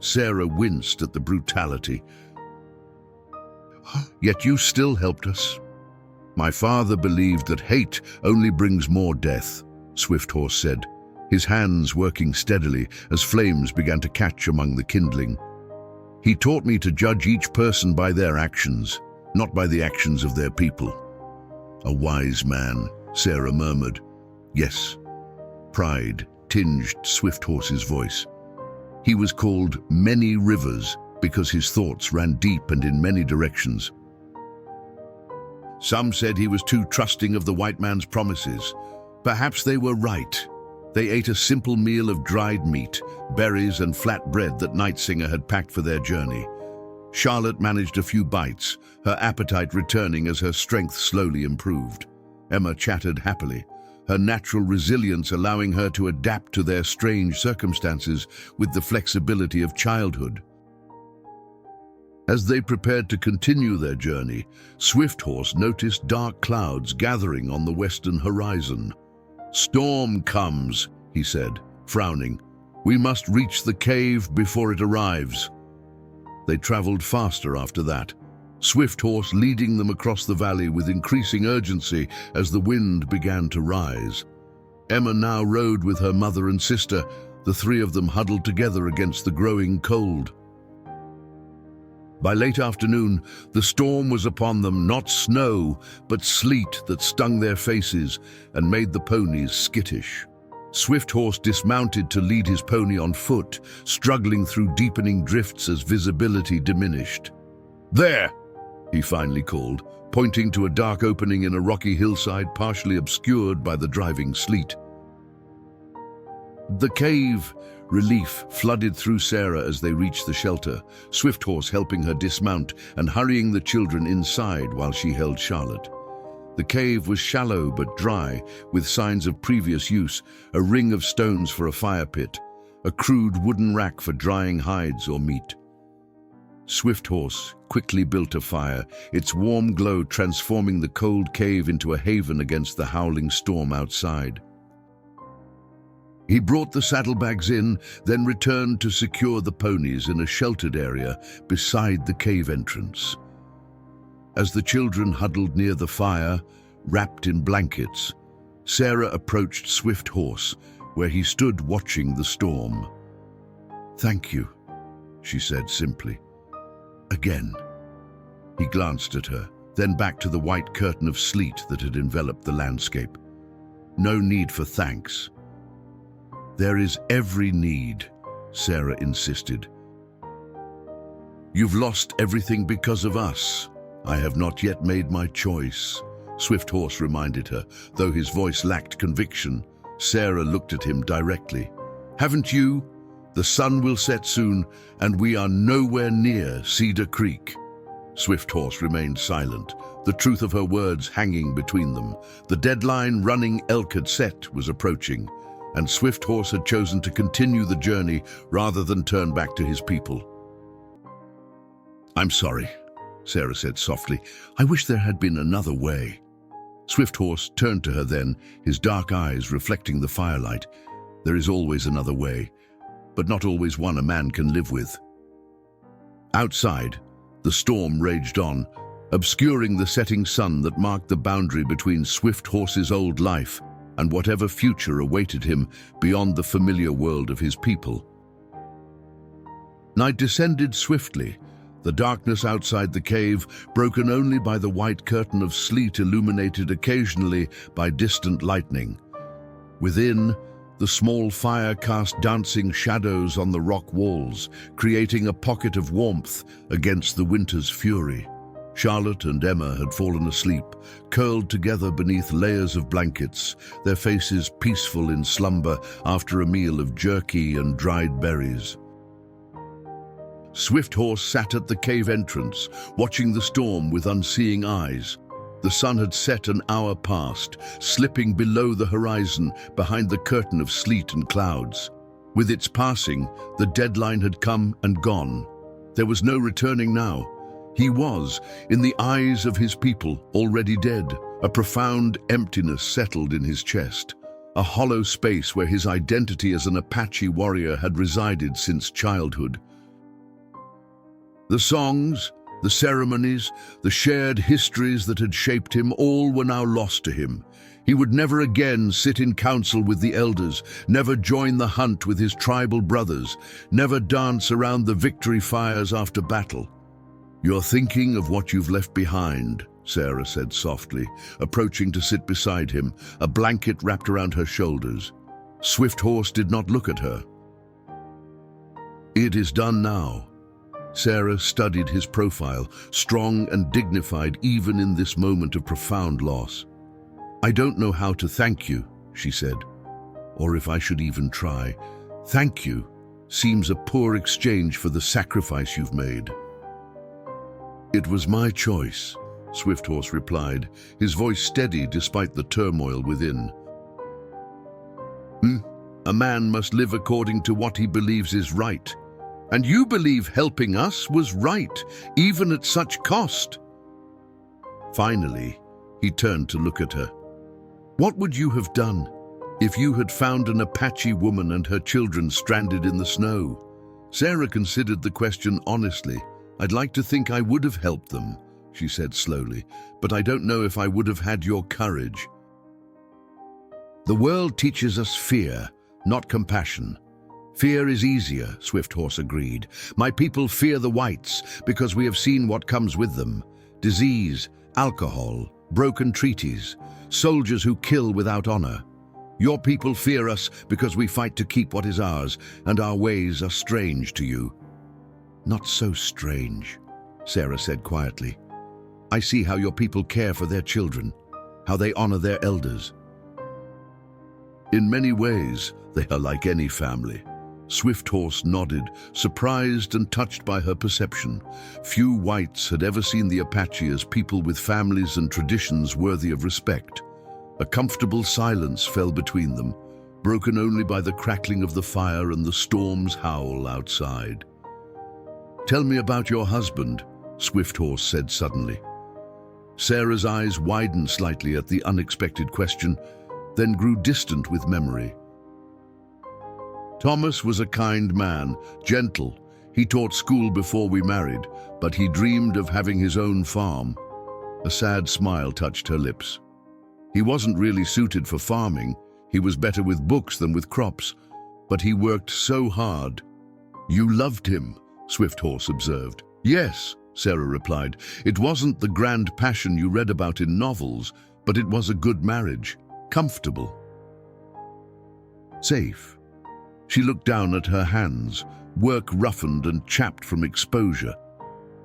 Speaker 1: Sarah winced at the brutality. "Yet you still helped us." "My father believed that hate only brings more death," Swifthorse said, his hands working steadily as flames began to catch among the kindling. "He taught me to judge each person by their actions, not by the actions of their people." "A wise man," Sarah murmured. "Yes." Pride tinged Swifthorse's voice. He was called Many Rivers because his thoughts ran deep and in many directions. Some said he was too trusting of the white man's promises. Perhaps they were right. They ate a simple meal of dried meat, berries and flat bread that Nightsinger had packed for their journey. Charlotte managed a few bites, her appetite returning as her strength slowly improved. Emma chattered happily, her natural resilience allowing her to adapt to their strange circumstances with the flexibility of childhood. As they prepared to continue their journey, Swifthorse noticed dark clouds gathering on the western horizon. "Storm comes," he said, frowning. "We must reach the cave before it arrives." They traveled faster after that, Swifthorse leading them across the valley with increasing urgency as the wind began to rise. Emma now rode with her mother and sister, the three of them huddled together against the growing cold. By late afternoon, the storm was upon them, not snow, but sleet that stung their faces and made the ponies skittish. Swifthorse dismounted to lead his pony on foot, struggling through deepening drifts as visibility diminished. "There!" he finally called, pointing to a dark opening in a rocky hillside partially obscured by the driving sleet. "The cave!" Relief flooded through Sarah as they reached the shelter, Swifthorse helping her dismount and hurrying the children inside while she held Charlotte. The cave was shallow but dry, with signs of previous use, a ring of stones for a fire pit, a crude wooden rack for drying hides or meat. Swifthorse quickly built a fire, its warm glow transforming the cold cave into a haven against the howling storm outside. He brought the saddlebags in, then returned to secure the ponies in a sheltered area beside the cave entrance. As the children huddled near the fire, wrapped in blankets, Sarah approached Swifthorse, where he stood watching the storm. "Thank you," she said simply. "Again." He glanced at her, then back to the white curtain of sleet that had enveloped the landscape. "No need for thanks." "There is every need," Sarah insisted. "You've lost everything because of us. I have not yet made my choice," Swifthorse reminded her, though his voice lacked conviction. Sarah looked at him directly. "Haven't you? The sun will set soon, and we are nowhere near Cedar Creek." Swifthorse remained silent, the truth of her words hanging between them. The deadline running elk had set was approaching, and Swifthorse had chosen to continue the journey rather than turn back to his people. "I'm sorry," Sarah said softly. "I wish there had been another way." Swifthorse turned to her then, his dark eyes reflecting the firelight. "There is always another way, but not always one a man can live with." Outside, the storm raged on, obscuring the setting sun that marked the boundary between Swifthorse's old life and whatever future awaited him beyond the familiar world of his people. Night descended swiftly, The darkness outside the cave, broken only by the white curtain of sleet illuminated occasionally by distant lightning. Within, the small fire cast dancing shadows on the rock walls, creating a pocket of warmth against the winter's fury. Charlotte and Emma had fallen asleep, curled together beneath layers of blankets, their faces peaceful in slumber after a meal of jerky and dried berries. Swifthorse sat at the cave entrance, watching the storm with unseeing eyes. The sun had set an hour past, slipping below the horizon behind the curtain of sleet and clouds. With its passing, the deadline had come and gone. There was no returning now. He was, in the eyes of his people, already dead. A profound emptiness settled in his chest, a hollow space where his identity as an Apache warrior had resided since childhood. The songs, the ceremonies, the shared histories that had shaped him, all were now lost to him. He would never again sit in council with the elders, never join the hunt with his tribal brothers, never dance around the victory fires after battle. "You're thinking of what you've left behind," Sarah said softly, approaching to sit beside him, a blanket wrapped around her shoulders. Swifthorse did not look at her. "It is done now." Sarah studied his profile, strong and dignified even in this moment of profound loss. "I don't know how to thank you," she said, "or if I should even try. Thank you seems a poor exchange for the sacrifice you've made." "It was my choice," Swifthorse replied, his voice steady despite the turmoil within. "A man must live according to what he believes is right. And you believe helping us was right, even at such cost." Finally, he turned to look at her. "What would you have done if you had found an Apache woman and her children stranded in the snow?" Sarah considered the question honestly. "I'd like to think I would have helped them," she said slowly, "but I don't know if I would have had your courage." "The world teaches us fear, not compassion." "Fear is easier," Swifthorse agreed. "My people fear the whites because we have seen what comes with them. Disease, alcohol, broken treaties, soldiers who kill without honor. Your people fear us because we fight to keep what is ours, and our ways are strange to you." "Not so strange," Sarah said quietly. "I see how your people care for their children, how they honor their elders." "In many ways, they are like any family." Swifthorse nodded, surprised and touched by her perception. Few whites had ever seen the Apache as people with families and traditions worthy of respect. A comfortable silence fell between them, broken only by the crackling of the fire and the storm's howl outside. "Tell me about your husband," Swifthorse said suddenly. Sarah's eyes widened slightly at the unexpected question, then grew distant with memory. "Thomas was a kind man, gentle. He taught school before we married, but he dreamed of having his own farm." A sad smile touched her lips. "He wasn't really suited for farming. He was better with books than with crops, but he worked so hard." "You loved him," Swifthorse observed. "Yes," Sarah replied. "It wasn't the grand passion you read about in novels, but it was a good marriage, comfortable, safe." She looked down at her hands, work roughened and chapped from exposure.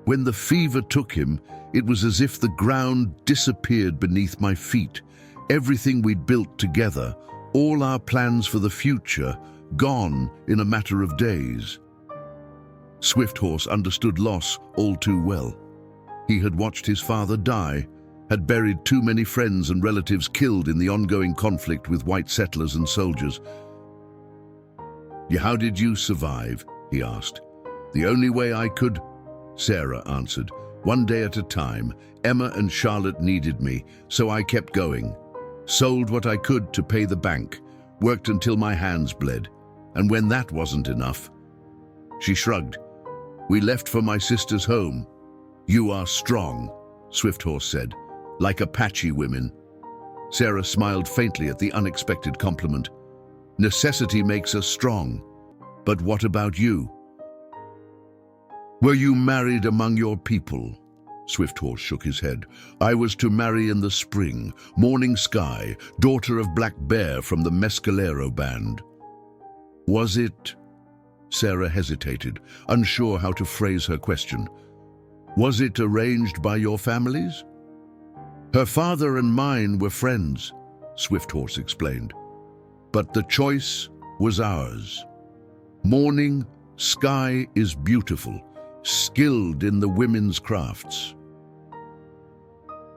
Speaker 1: "When the fever took him, it was as if the ground disappeared beneath my feet. Everything we'd built together, all our plans for the future, gone in a matter of days." Swifthorse understood loss all too well. He had watched his father die, had buried too many friends and relatives killed in the ongoing conflict with white settlers and soldiers. "How did you survive?" he asked. "The only way I could," Sarah answered. "One day at a time. Emma and Charlotte needed me, so I kept going. Sold what I could to pay the bank, worked until my hands bled. And when that wasn't enough," she shrugged, "we left for my sister's home." "You are strong," Swifthorse said, "like Apache women." Sarah smiled faintly at the unexpected compliment. "Necessity makes us strong. But what about you?" Were you married among your people? Swift Horse shook his head. I was to marry in the spring, morning sky, daughter of Black Bear from the Mescalero band. Was it? Sarah hesitated, unsure how to phrase her question. Was it arranged by your families? Her father and mine were friends, Swift Horse explained. But the choice was ours. Morning sky is beautiful, skilled in the women's crafts.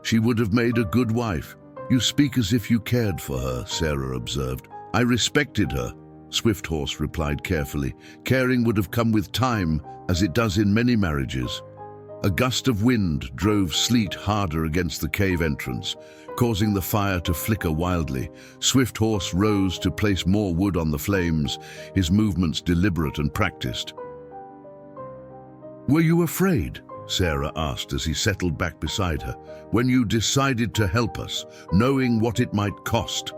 Speaker 1: She would have made a good wife. You speak as if you cared for her, Sarah observed. I respected her, Swift Horse replied carefully. Caring would have come with time, as it does in many marriages. A gust of wind drove sleet harder against the cave entrance, causing the fire to flicker wildly. Swift Horse rose to place more wood on the flames, his movements deliberate and practiced. Were you afraid? Sarah asked as he settled back beside her. When you decided to help us, knowing what it might cost?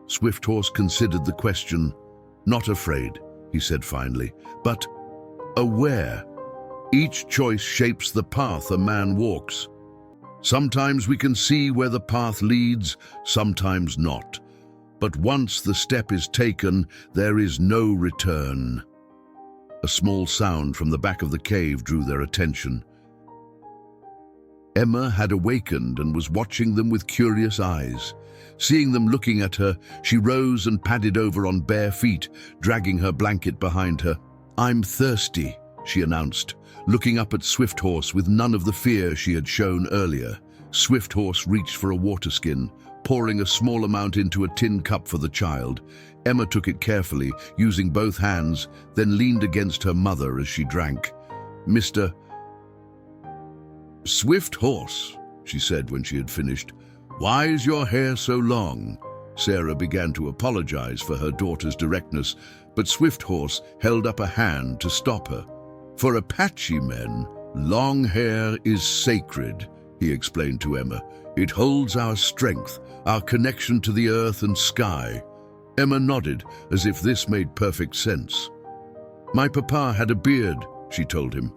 Speaker 1: Swift Horse considered the question. Not afraid, he said finally, but aware. Each choice shapes the path a man walks. Sometimes we can see where the path leads, sometimes not. But once the step is taken, there is no return. A small sound from the back of the cave drew their attention. Emma had awakened and was watching them with curious eyes. Seeing them looking at her, she rose and padded over on bare feet, dragging her blanket behind her. I'm thirsty, she announced, looking up at Swift Horse with none of the fear she had shown earlier. Swift Horse reached for a water skin, pouring a small amount into a tin cup for the child. Emma took it carefully, using both hands, then leaned against her mother as she drank. Mr. Swift Horse, she said when she had finished. Why is your hair so long? Sarah began to apologize for her daughter's directness, but Swift Horse held up a hand to stop her. For Apache men, long hair is sacred, he explained to Emma. It holds our strength, our connection to the earth and sky. Emma nodded, as if this made perfect sense. My papa had a beard, she told him.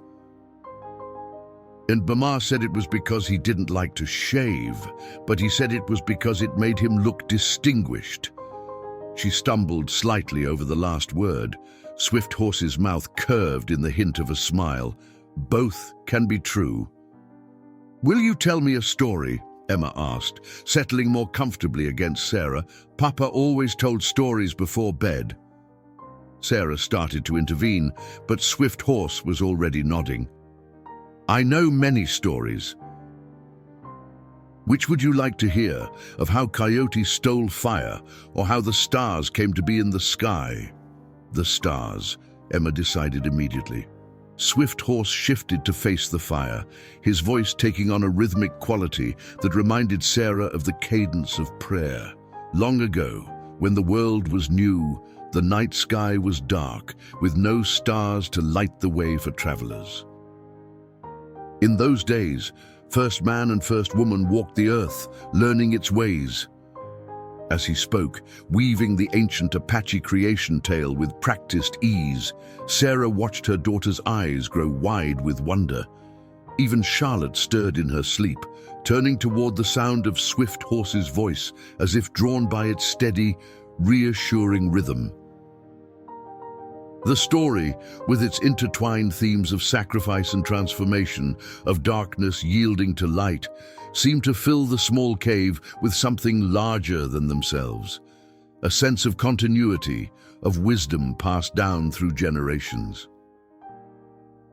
Speaker 1: And Mama said it was because he didn't like to shave, but he said it was because it made him look distinguished. She stumbled slightly over the last word. Swift Horse's mouth curved in the hint of a smile. Both can be true. Will you tell me a story? Emma asked, settling more comfortably against Sarah. Papa always told stories before bed. Sarah started to intervene, but Swift Horse was already nodding. I know many stories. Which would you like to hear? Of how Coyote stole fire, or how the stars came to be in the sky? The stars, Emma decided immediately. Swift Horse shifted to face the fire, his voice taking on a rhythmic quality that reminded Sarah of the cadence of prayer. Long ago, when the world was new, the night sky was dark, with no stars to light the way for travelers. In those days, first man and first woman walked the earth, learning its ways. As he spoke, weaving the ancient Apache creation tale with practiced ease, Sarah watched her daughter's eyes grow wide with wonder. Even Charlotte stirred in her sleep, turning toward the sound of Swift Horse's voice, as if drawn by its steady, reassuring rhythm. The story, with its intertwined themes of sacrifice and transformation, of darkness yielding to light, seemed to fill the small cave with something larger than themselves, a sense of continuity, of wisdom passed down through generations.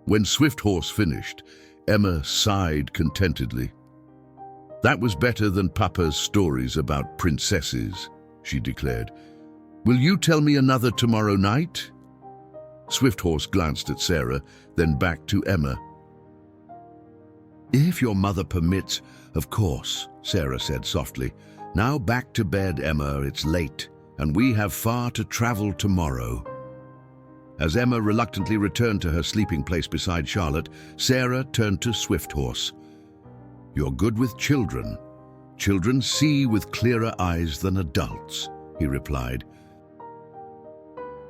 Speaker 1: When Swift Horse finished, Emma sighed contentedly. That was better than Papa's stories about princesses, she declared. Will you tell me another tomorrow night? Swift Horse glanced at Sarah, then back to Emma. If your mother permits, of course, Sarah said softly. Now back to bed, Emma, it's late, and we have far to travel tomorrow. As Emma reluctantly returned to her sleeping place beside Charlotte, Sarah turned to Swift Horse. You're good with children. Children see with clearer eyes than adults, he replied.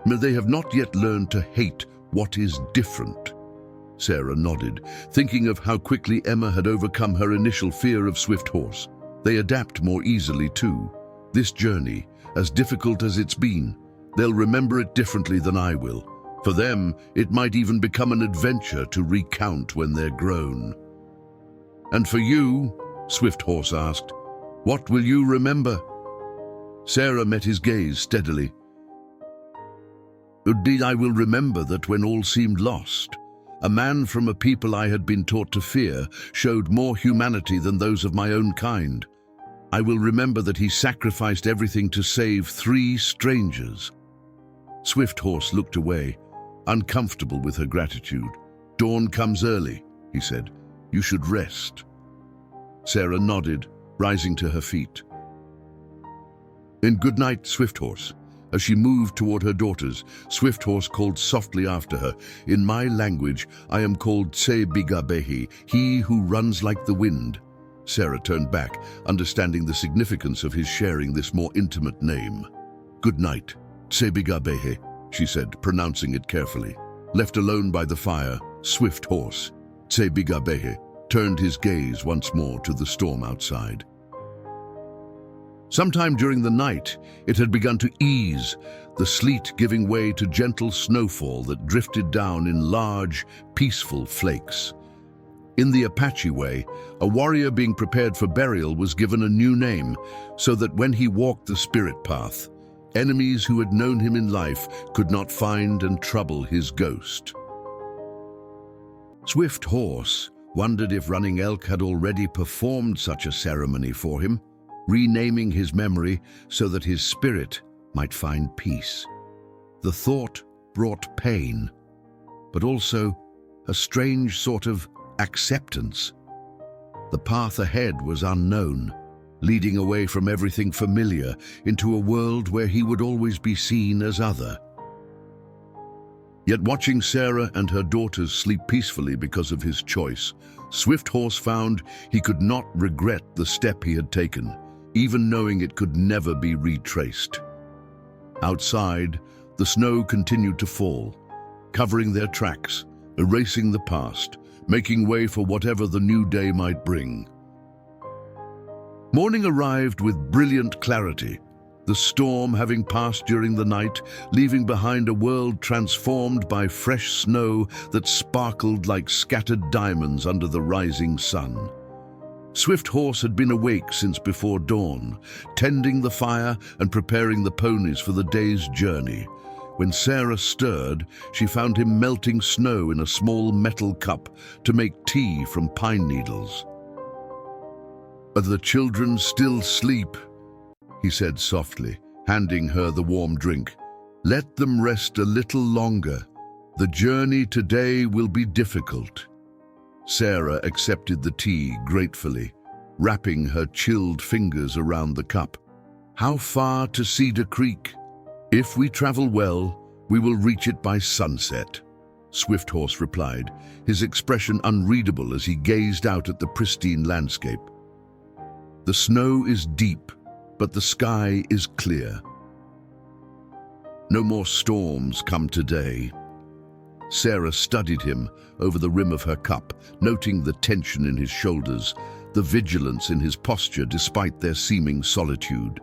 Speaker 1: They have not yet learned to hate what is different. Sarah nodded, thinking of how quickly Emma had overcome her initial fear of swift horse. They adapt more easily too. This journey, as difficult as it's been, they'll remember it differently than I will. For them, it might even become an adventure to recount when they're grown. And for you, Swift Horse asked, what will you remember? Sarah met his gaze steadily. I will remember that when all seemed lost, a man from a people I had been taught to fear showed more humanity than those of my own kind. I will remember that he sacrificed everything to save 3 strangers. Swift Horse looked away, uncomfortable with her gratitude. Dawn comes early, he said. You should rest. Sarah nodded, rising to her feet. Good night, Swift Horse. As she moved toward her daughters, Swift Horse called softly after her. In my language, I am called Tse Bigabehi, he who runs like the wind. Sarah turned back, understanding the significance of his sharing this more intimate name. Good night, Tse Bigabehi, she said, pronouncing it carefully. Left alone by the fire, Swift Horse, Tse Bigabehi, turned his gaze once more to the storm outside. Sometime during the night, it had begun to ease, the sleet giving way to gentle snowfall that drifted down in large, peaceful flakes. In the Apache way, a warrior being prepared for burial was given a new name, so that when he walked the spirit path, enemies who had known him in life could not find and trouble his ghost. Swift Horse wondered if Running Elk had already performed such a ceremony for him, renaming his memory so that his spirit might find peace. The thought brought pain, but also a strange sort of acceptance. The path ahead was unknown, leading away from everything familiar into a world where he would always be seen as other. Yet watching Sarah and her daughters sleep peacefully because of his choice, Swift Horse found he could not regret the step he had taken, even knowing it could never be retraced. Outside, the snow continued to fall, covering their tracks, erasing the past, making way for whatever the new day might bring. Morning arrived with brilliant clarity, the storm having passed during the night, leaving behind a world transformed by fresh snow that sparkled like scattered diamonds under the rising sun. Swift Horse had been awake since before dawn, tending the fire and preparing the ponies for the day's journey. When Sarah stirred, she found him melting snow in a small metal cup to make tea from pine needles. "Are the children still asleep?" he said softly, handing her the warm drink. "Let them rest a little longer. The journey today will be difficult." Sarah accepted the tea gratefully, wrapping her chilled fingers around the cup. "How far to Cedar Creek?" "If we travel well, we will reach it by sunset," Swift Horse replied, his expression unreadable as he gazed out at the pristine landscape. "The snow is deep, but the sky is clear. No more storms come today." Sarah studied him over the rim of her cup, noting the tension in his shoulders, the vigilance in his posture despite their seeming solitude.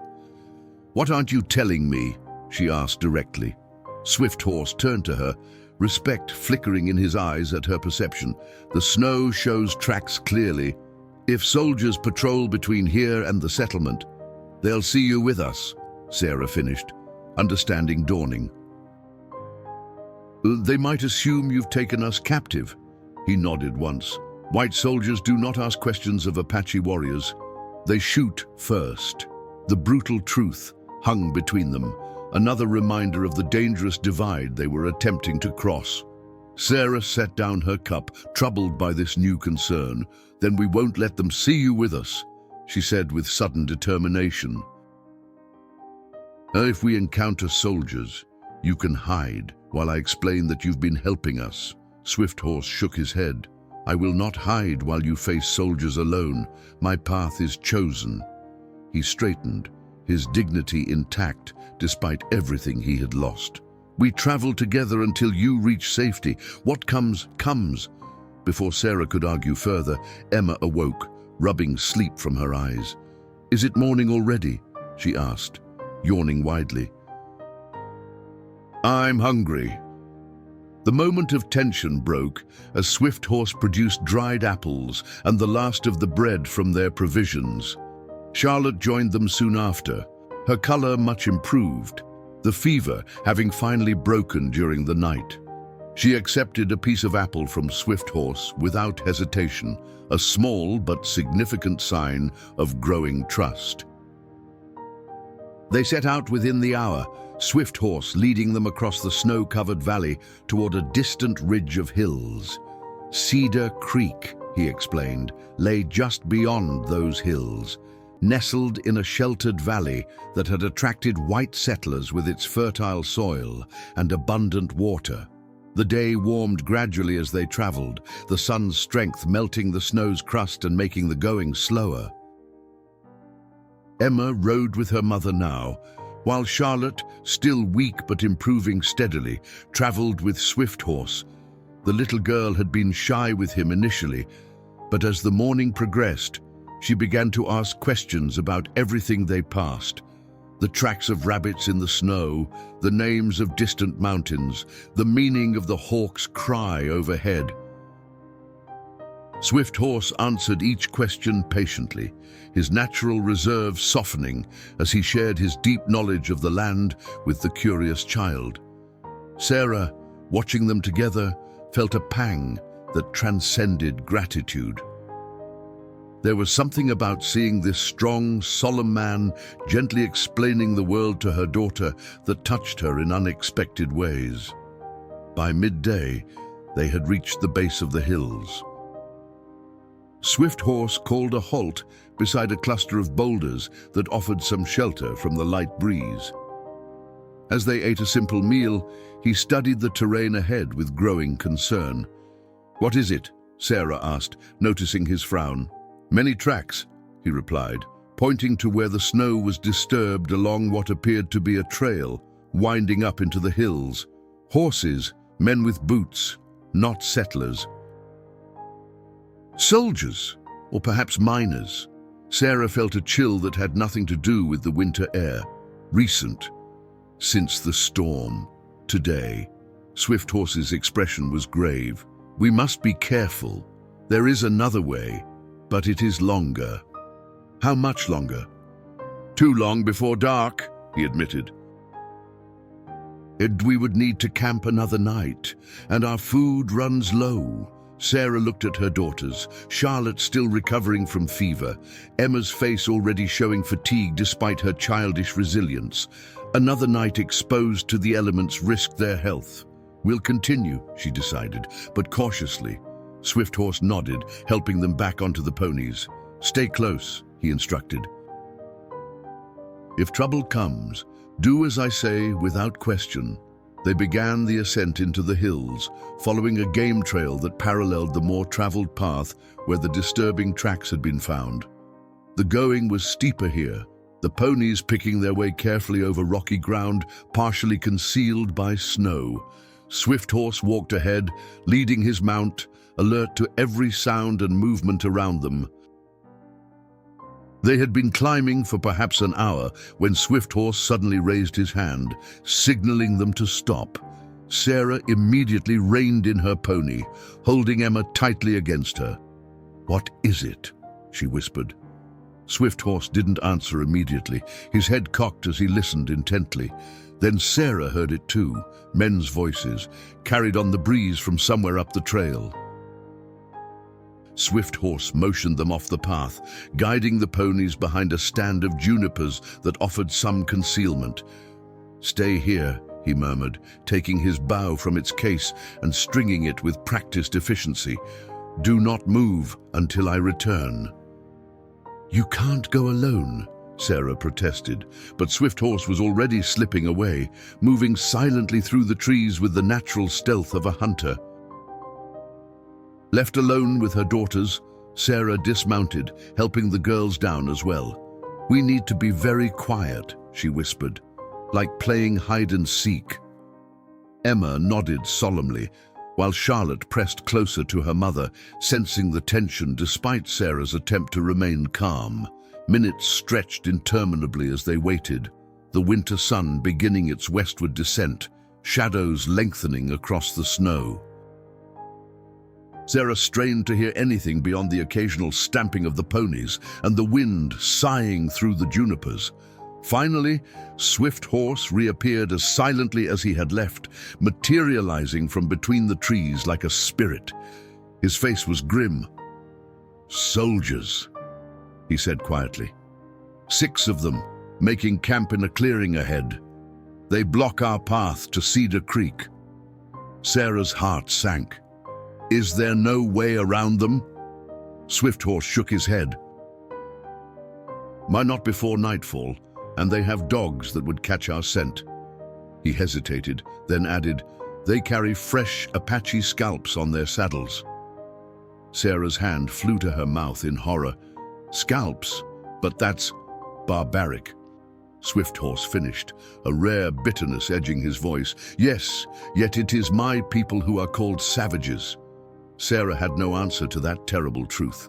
Speaker 1: "What aren't you telling me?" she asked directly. Swift Horse turned to her, respect flickering in his eyes at her perception. "The snow shows tracks clearly. If soldiers patrol between here and the settlement, they'll see you with us," Sarah finished, understanding dawning. "They might assume you've taken us captive," he nodded once. "White soldiers do not ask questions of Apache warriors. They shoot first." The brutal truth hung between them, another reminder of the dangerous divide they were attempting to cross. Sarah set down her cup, troubled by this new concern. "Then we won't let them see you with us," she said with sudden determination. "If we encounter soldiers, you can hide while I explain that you've been helping us." Swift Horse shook his head. "I will not hide while you face soldiers alone. My path is chosen." He straightened, his dignity intact despite everything he had lost. "We travel together until you reach safety. What comes, comes. Before Sarah could argue further, Emma awoke, rubbing sleep from her eyes. "Is it morning already?" she asked, yawning widely. "I'm hungry." The moment of tension broke as Swift Horse produced dried apples and the last of the bread from their provisions. Charlotte joined them soon after, her color much improved, the fever having finally broken during the night. She accepted a piece of apple from Swift Horse without hesitation, a small but significant sign of growing trust. They set out within the hour, Swift Horse leading them across the snow-covered valley toward a distant ridge of hills. Cedar Creek, he explained, lay just beyond those hills, nestled in a sheltered valley that had attracted white settlers with its fertile soil and abundant water. The day warmed gradually as they traveled, the sun's strength melting the snow's crust and making the going slower. Emma rode with her mother now, while Charlotte, still weak but improving steadily, traveled with Swift Horse. The little girl had been shy with him initially, but as the morning progressed, she began to ask questions about everything they passed. The tracks of rabbits in the snow, the names of distant mountains, the meaning of the hawk's cry overhead. Swift Horse answered each question patiently, his natural reserve softening as he shared his deep knowledge of the land with the curious child. Sarah, watching them together, felt a pang that transcended gratitude. There was something about seeing this strong, solemn man gently explaining the world to her daughter that touched her in unexpected ways. By midday, they had reached the base of the hills. Swift Horse called a halt beside a cluster of boulders that offered some shelter from the light breeze. As they ate a simple meal, he studied the terrain ahead with growing concern. "What is it?" Sarah asked, noticing his frown. "Many tracks," he replied, pointing to where the snow was disturbed along what appeared to be a trail, winding up into the hills. "Horses, men with boots, not settlers." "Soldiers, or perhaps miners." Sarah felt a chill that had nothing to do with the winter air. Recent, since the storm. Today, Swift Horse's expression was grave. "We must be careful. There is another way, but it is longer." "How much longer?" "Too long before dark," he admitted. "And we would need to camp another night, and our food runs low." Sarah looked at her daughters, Charlotte still recovering from fever, Emma's face already showing fatigue despite her childish resilience. Another night exposed to the elements risked their health. "We'll continue," she decided, but cautiously. Swift Horse nodded, helping them back onto the ponies. "Stay close," he instructed. "If trouble comes, do as I say without question." They began the ascent into the hills, following a game trail that paralleled the more traveled path where the disturbing tracks had been found. The going was steeper here, the ponies picking their way carefully over rocky ground, partially concealed by snow. Swift Horse walked ahead, leading his mount, alert to every sound and movement around them. They had been climbing for perhaps an hour when Swift Horse suddenly raised his hand, signaling them to stop. Sarah immediately reined in her pony, holding Emma tightly against her. "What is it?" she whispered. Swift Horse didn't answer immediately, his head cocked as he listened intently. Then Sarah heard it too, men's voices, carried on the breeze from somewhere up the trail. Swift Horse motioned them off the path, guiding the ponies behind a stand of junipers that offered some concealment. "Stay here," he murmured, taking his bow from its case and stringing it with practiced efficiency. "Do not move until I return." "You can't go alone," Sarah protested, but Swift Horse was already slipping away, moving silently through the trees with the natural stealth of a hunter. Left alone with her daughters, Sarah dismounted, helping the girls down as well. "We need to be very quiet," she whispered, "like playing hide and seek." Emma nodded solemnly, while Charlotte pressed closer to her mother, sensing the tension despite Sarah's attempt to remain calm. Minutes stretched interminably as they waited, the winter sun beginning its westward descent, shadows lengthening across the snow. Sarah strained to hear anything beyond the occasional stamping of the ponies and the wind sighing through the junipers. Finally, Swift Horse reappeared as silently as he had left, materializing from between the trees like a spirit. His face was grim. "Soldiers," he said quietly. "6 of them, making camp in a clearing ahead. They block our path to Cedar Creek." Sarah's heart sank. "Is there no way around them?" Swift Horse shook his head. "Why not before nightfall? And they have dogs that would catch our scent." He hesitated, then added, "They carry fresh Apache scalps on their saddles." Sarah's hand flew to her mouth in horror. "Scalps? But that's barbaric." Swift Horse finished, a rare bitterness edging his voice. "Yes, yet it is my people who are called savages." Sarah had no answer to that terrible truth.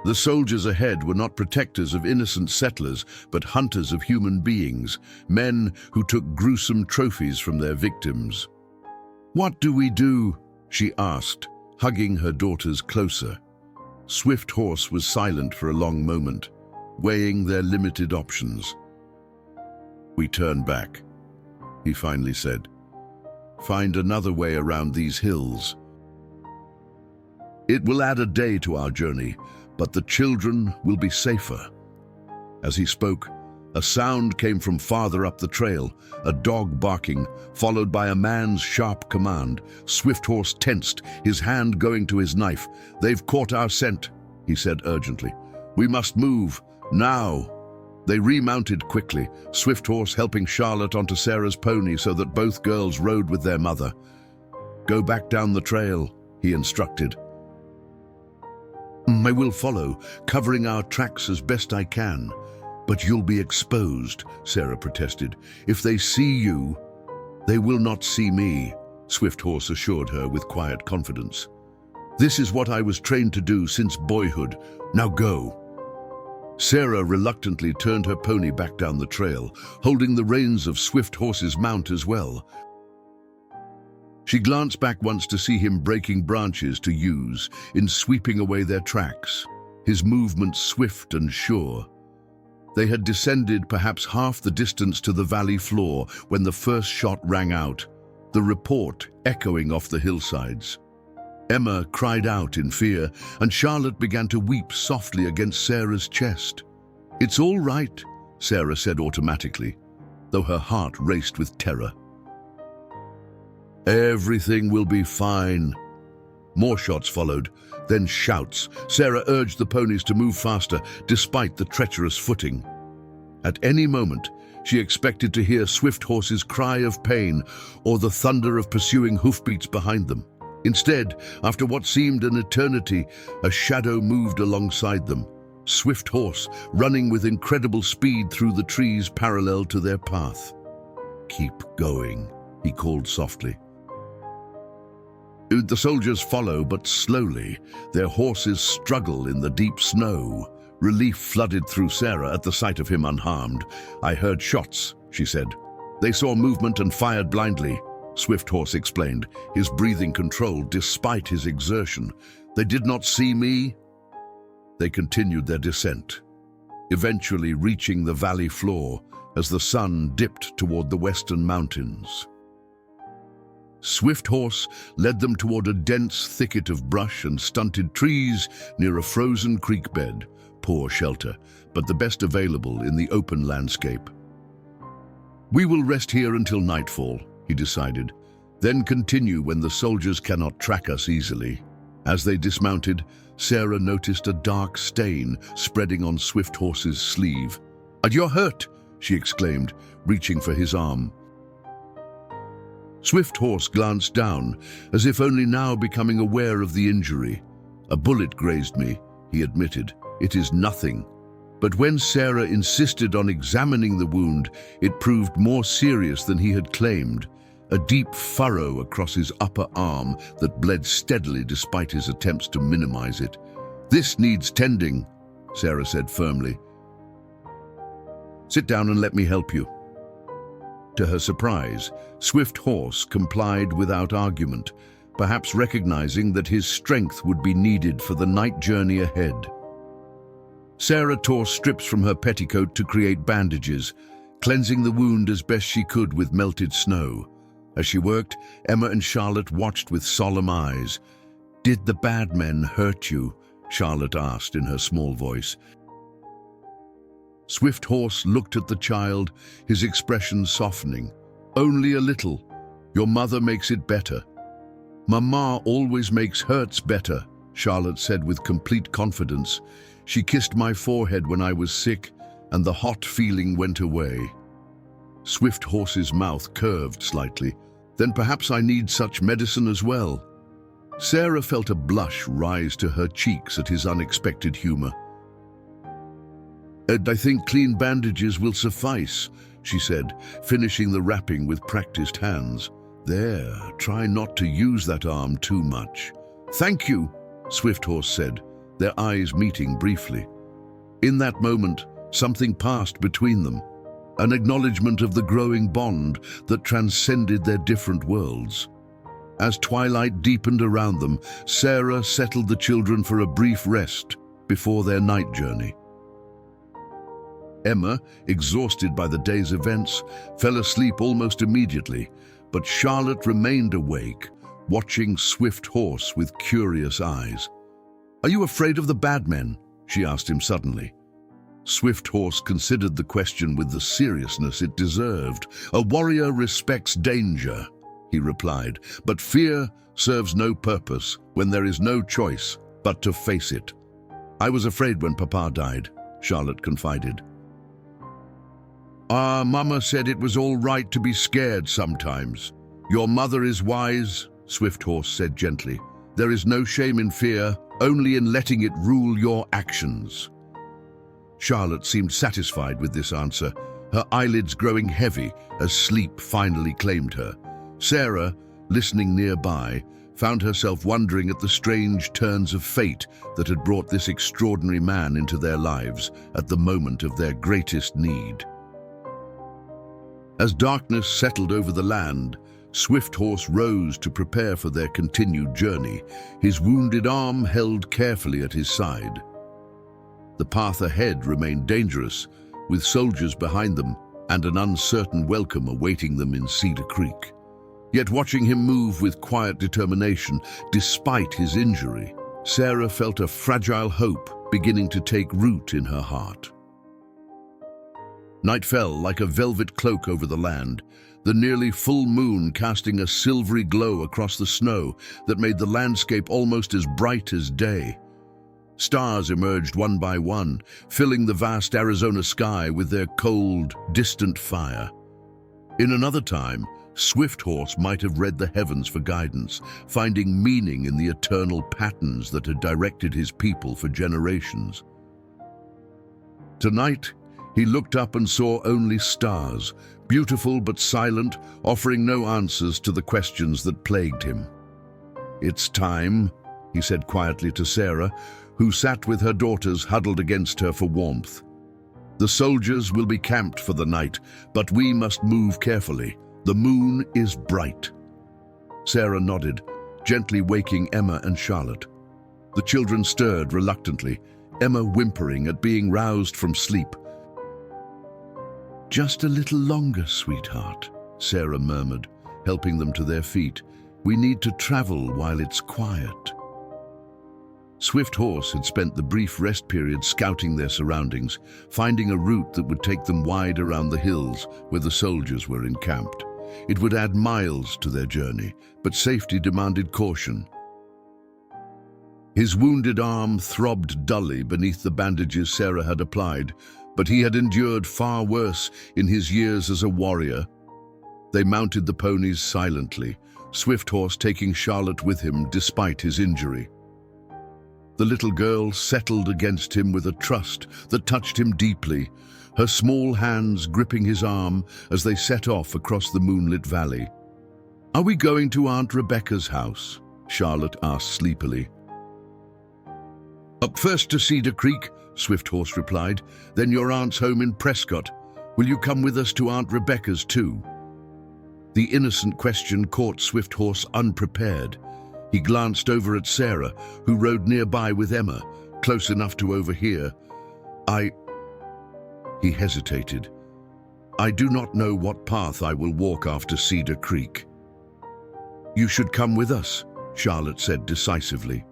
Speaker 1: The soldiers ahead were not protectors of innocent settlers, but hunters of human beings, men who took gruesome trophies from their victims. "What do we do?" she asked, hugging her daughters closer. Swift Horse was silent for a long moment, weighing their limited options. "We turn back," he finally said. "Find another way around these hills. It will add a day to our journey, but the children will be safer." As he spoke, a sound came from farther up the trail, a dog barking, followed by a man's sharp command. Swift Horse tensed, his hand going to his knife. "They've caught our scent," he said urgently. "We must move, now." They remounted quickly, Swift Horse helping Charlotte onto Sarah's pony so that both girls rode with their mother. "Go back down the trail," he instructed. "I will follow, covering our tracks as best I can." "But you'll be exposed," Sarah protested. "If they see you—" "They will not see me," Swift Horse assured her with quiet confidence. "This is what I was trained to do since boyhood. Now go." Sarah reluctantly turned her pony back down the trail, holding the reins of Swift Horse's mount as well. She glanced back once to see him breaking branches to use in sweeping away their tracks, his movements swift and sure. They had descended perhaps half the distance to the valley floor when the first shot rang out, the report echoing off the hillsides. Emma cried out in fear, and Charlotte began to weep softly against Sarah's chest. "It's all right," Sarah said automatically, though her heart raced with terror. "Everything will be fine." More shots followed, then shouts. Sarah urged the ponies to move faster, despite the treacherous footing. At any moment, she expected to hear Swift Horse's cry of pain or the thunder of pursuing hoofbeats behind them. Instead, after what seemed an eternity, a shadow moved alongside them. Swift Horse, running with incredible speed through the trees parallel to their path. "Keep going," he called softly. The soldiers follow, but slowly. Their horses struggle in the deep snow. Relief flooded through Sarah at the sight of him unharmed. "I heard shots," she said. "They saw movement and fired blindly," Swift Horse explained, his breathing controlled despite his exertion. "They did not see me." They continued their descent, eventually reaching the valley floor as the sun dipped toward the western mountains. Swift Horse led them toward a dense thicket of brush and stunted trees near a frozen creek bed, poor shelter, but the best available in the open landscape. "We will rest here until nightfall," he decided, "then continue when the soldiers cannot track us easily." As they dismounted, Sarah noticed a dark stain spreading on Swift Horse's sleeve. "You're hurt," she exclaimed, reaching for his arm. Swift Horse glanced down, as if only now becoming aware of the injury. "A bullet grazed me," he admitted. "It is nothing." But when Sarah insisted on examining the wound, it proved more serious than he had claimed. a deep furrow across his upper arm that bled steadily despite his attempts to minimize it. "This needs tending," Sarah said firmly. "Sit down and let me help you." To her surprise, Swift Horse complied without argument, perhaps recognizing that his strength would be needed for the night journey ahead. Sarah tore strips from her petticoat to create bandages, cleansing the wound as best she could with melted snow. As she worked, Emma and Charlotte watched with solemn eyes. "Did the bad men hurt you?" Charlotte asked in her small voice. Swift Horse looked at the child, his expression softening. "Only a little. Your mother makes it better." "Mama always makes hurts better," Charlotte said with complete confidence. "She kissed my forehead when I was sick, and the hot feeling went away." Swift Horse's mouth curved slightly. "Then perhaps I need such medicine as well." Sarah felt a blush rise to her cheeks at his unexpected humor. "I think clean bandages will suffice," she said, finishing the wrapping with practiced hands. "There, try not to use that arm too much." "Thank you," Swift Horse said, their eyes meeting briefly. In that moment, something passed between them, an acknowledgement of the growing bond that transcended their different worlds. As twilight deepened around them, Sarah settled the children for a brief rest before their night journey. Emma, exhausted by the day's events, fell asleep almost immediately, but Charlotte remained awake, watching Swift Horse with curious eyes. "Are you afraid of the bad men?" she asked him suddenly. Swift Horse considered the question with the seriousness it deserved. "A warrior respects danger," he replied, "but fear serves no purpose when there is no choice but to face it." "I was afraid when Papa died," Charlotte confided. Mama said it was all right to be scared sometimes." "Your mother is wise," Swift Horse said gently. "There is no shame in fear, only in letting it rule your actions." Charlotte seemed satisfied with this answer, her eyelids growing heavy as sleep finally claimed her. Sarah, listening nearby, found herself wondering at the strange turns of fate that had brought this extraordinary man into their lives at the moment of their greatest need. As darkness settled over the land, Swift Horse rose to prepare for their continued journey, his wounded arm held carefully at his side. The path ahead remained dangerous, with soldiers behind them and an uncertain welcome awaiting them in Cedar Creek. Yet watching him move with quiet determination, despite his injury, Sarah felt a fragile hope beginning to take root in her heart. Night fell like a velvet cloak over the land, the nearly full moon casting a silvery glow across the snow that made the landscape almost as bright as day. Stars emerged one by one, filling the vast Arizona sky with their cold, distant fire. In another time, Swift Horse might have read the heavens for guidance, finding meaning in the eternal patterns that had directed his people for generations. Tonight, he looked up and saw only stars, beautiful but silent, offering no answers to the questions that plagued him. "It's time," he said quietly to Sarah, who sat with her daughters huddled against her for warmth. "The soldiers will be camped for the night, but we must move carefully. The moon is bright." Sarah nodded, gently waking Emma and Charlotte. The children stirred reluctantly, Emma whimpering at being roused from sleep. "Just a little longer, sweetheart," Sarah murmured, helping them to their feet. "We need to travel while it's quiet." Swift Horse had spent the brief rest period scouting their surroundings, finding a route that would take them wide around the hills where the soldiers were encamped. It would add miles to their journey, but safety demanded caution. His wounded arm throbbed dully beneath the bandages Sarah had applied, but he had endured far worse in his years as a warrior. They mounted the ponies silently, Swift Horse taking Charlotte with him despite his injury. The little girl settled against him with a trust that touched him deeply, her small hands gripping his arm as they set off across the moonlit valley. "Are we going to Aunt Rebecca's house?" Charlotte asked sleepily. "Up first to Cedar Creek," Swift Horse replied. "Then your aunt's home in Prescott. Will you come with us to Aunt Rebecca's too?" The innocent question caught Swift Horse unprepared. He glanced over at Sarah, who rode nearby with Emma, close enough to overhear. He hesitated. "I do not know what path I will walk after Cedar Creek." "You should come with us," Charlotte said decisively.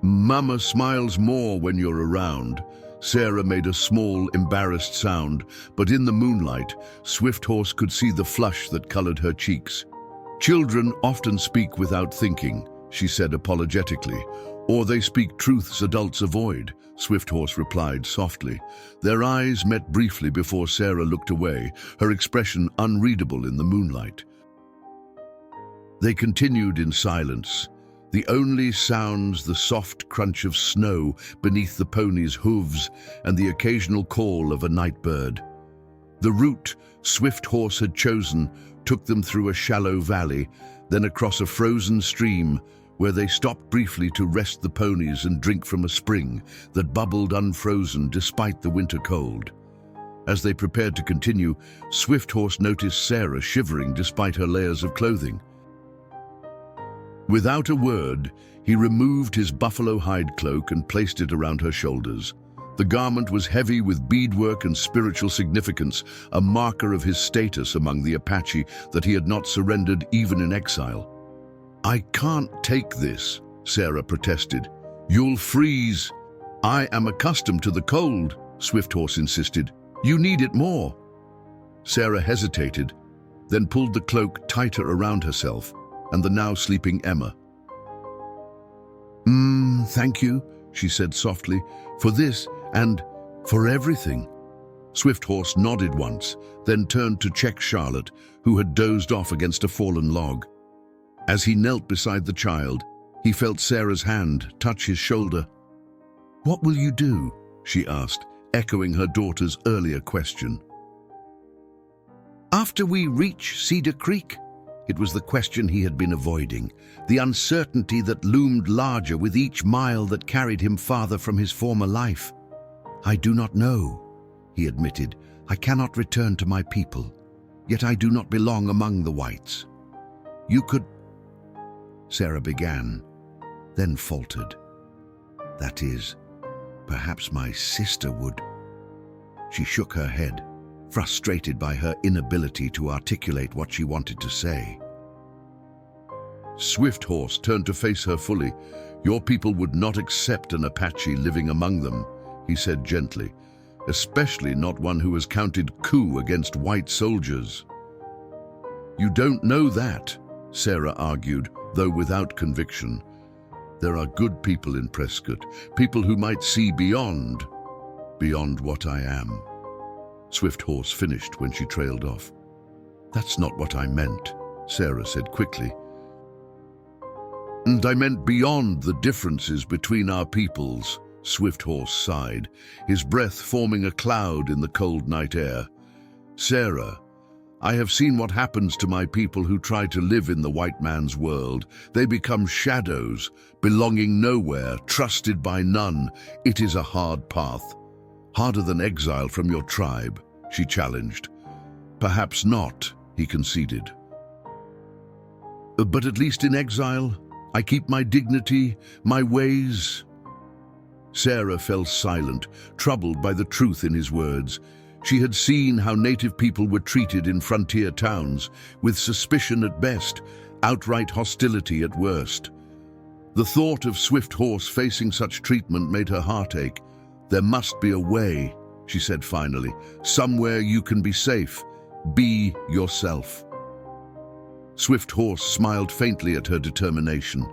Speaker 1: "Mama smiles more when you're around." Sarah made a small, embarrassed sound, but in the moonlight, Swift Horse could see the flush that colored her cheeks. "Children often speak without thinking," she said apologetically. "Or they speak truths adults avoid," Swift Horse replied softly. Their eyes met briefly before Sarah looked away, her expression unreadable in the moonlight. They continued in silence. The only sounds the soft crunch of snow beneath the pony's hooves and the occasional call of a night bird. The route Swift Horse had chosen took them through a shallow valley, then across a frozen stream where they stopped briefly to rest the ponies and drink from a spring that bubbled unfrozen despite the winter cold. As they prepared to continue, Swift Horse noticed Sarah shivering despite her layers of clothing. Without a word, he removed his buffalo hide cloak and placed it around her shoulders. The garment was heavy with beadwork and spiritual significance, a marker of his status among the Apache that he had not surrendered even in exile. "I can't take this," Sarah protested. "You'll freeze." "I am accustomed to the cold," Swift Horse insisted. "You need it more." Sarah hesitated, then pulled the cloak tighter around herself and the now sleeping Emma. Thank you," she said softly, "for this and for everything." Swift Horse nodded once, then turned to check Charlotte, who had dozed off against a fallen log. As he knelt beside the child, he felt Sarah's hand touch his shoulder. "What will you do?" she asked, echoing her daughter's earlier question. "After we reach Cedar Creek?" It was the question he had been avoiding, the uncertainty that loomed larger with each mile that carried him farther from his former life. "I do not know," he admitted. "I cannot return to my people, yet I do not belong among the whites." "You could—" Sarah began, then faltered. "That is, perhaps my sister would—" She shook her head, frustrated by her inability to articulate what she wanted to say. Swift Horse turned to face her fully. "Your people would not accept an Apache living among them," he said gently, "especially not one who has counted coup against white soldiers." "You don't know that," Sarah argued, though without conviction. "There are good people in Prescott, people who might see beyond what I am." Swift Horse finished when she trailed off. "That's not what I meant," Sarah said quickly. "And I meant beyond the differences between our peoples," Swift Horse sighed, his breath forming a cloud in the cold night air. "Sarah, I have seen what happens to my people who try to live in the white man's world. They become shadows, belonging nowhere, trusted by none. It is a hard path. Harder than exile from your tribe," she challenged. "Perhaps not," he conceded. "But at least in exile, I keep my dignity, my ways." Sarah fell silent, troubled by the truth in his words. She had seen how native people were treated in frontier towns, with suspicion at best, outright hostility at worst. The thought of Swift Horse facing such treatment made her heart ache. "There must be a way," she said finally. "Somewhere you can be safe. Be yourself." Swift Horse smiled faintly at her determination.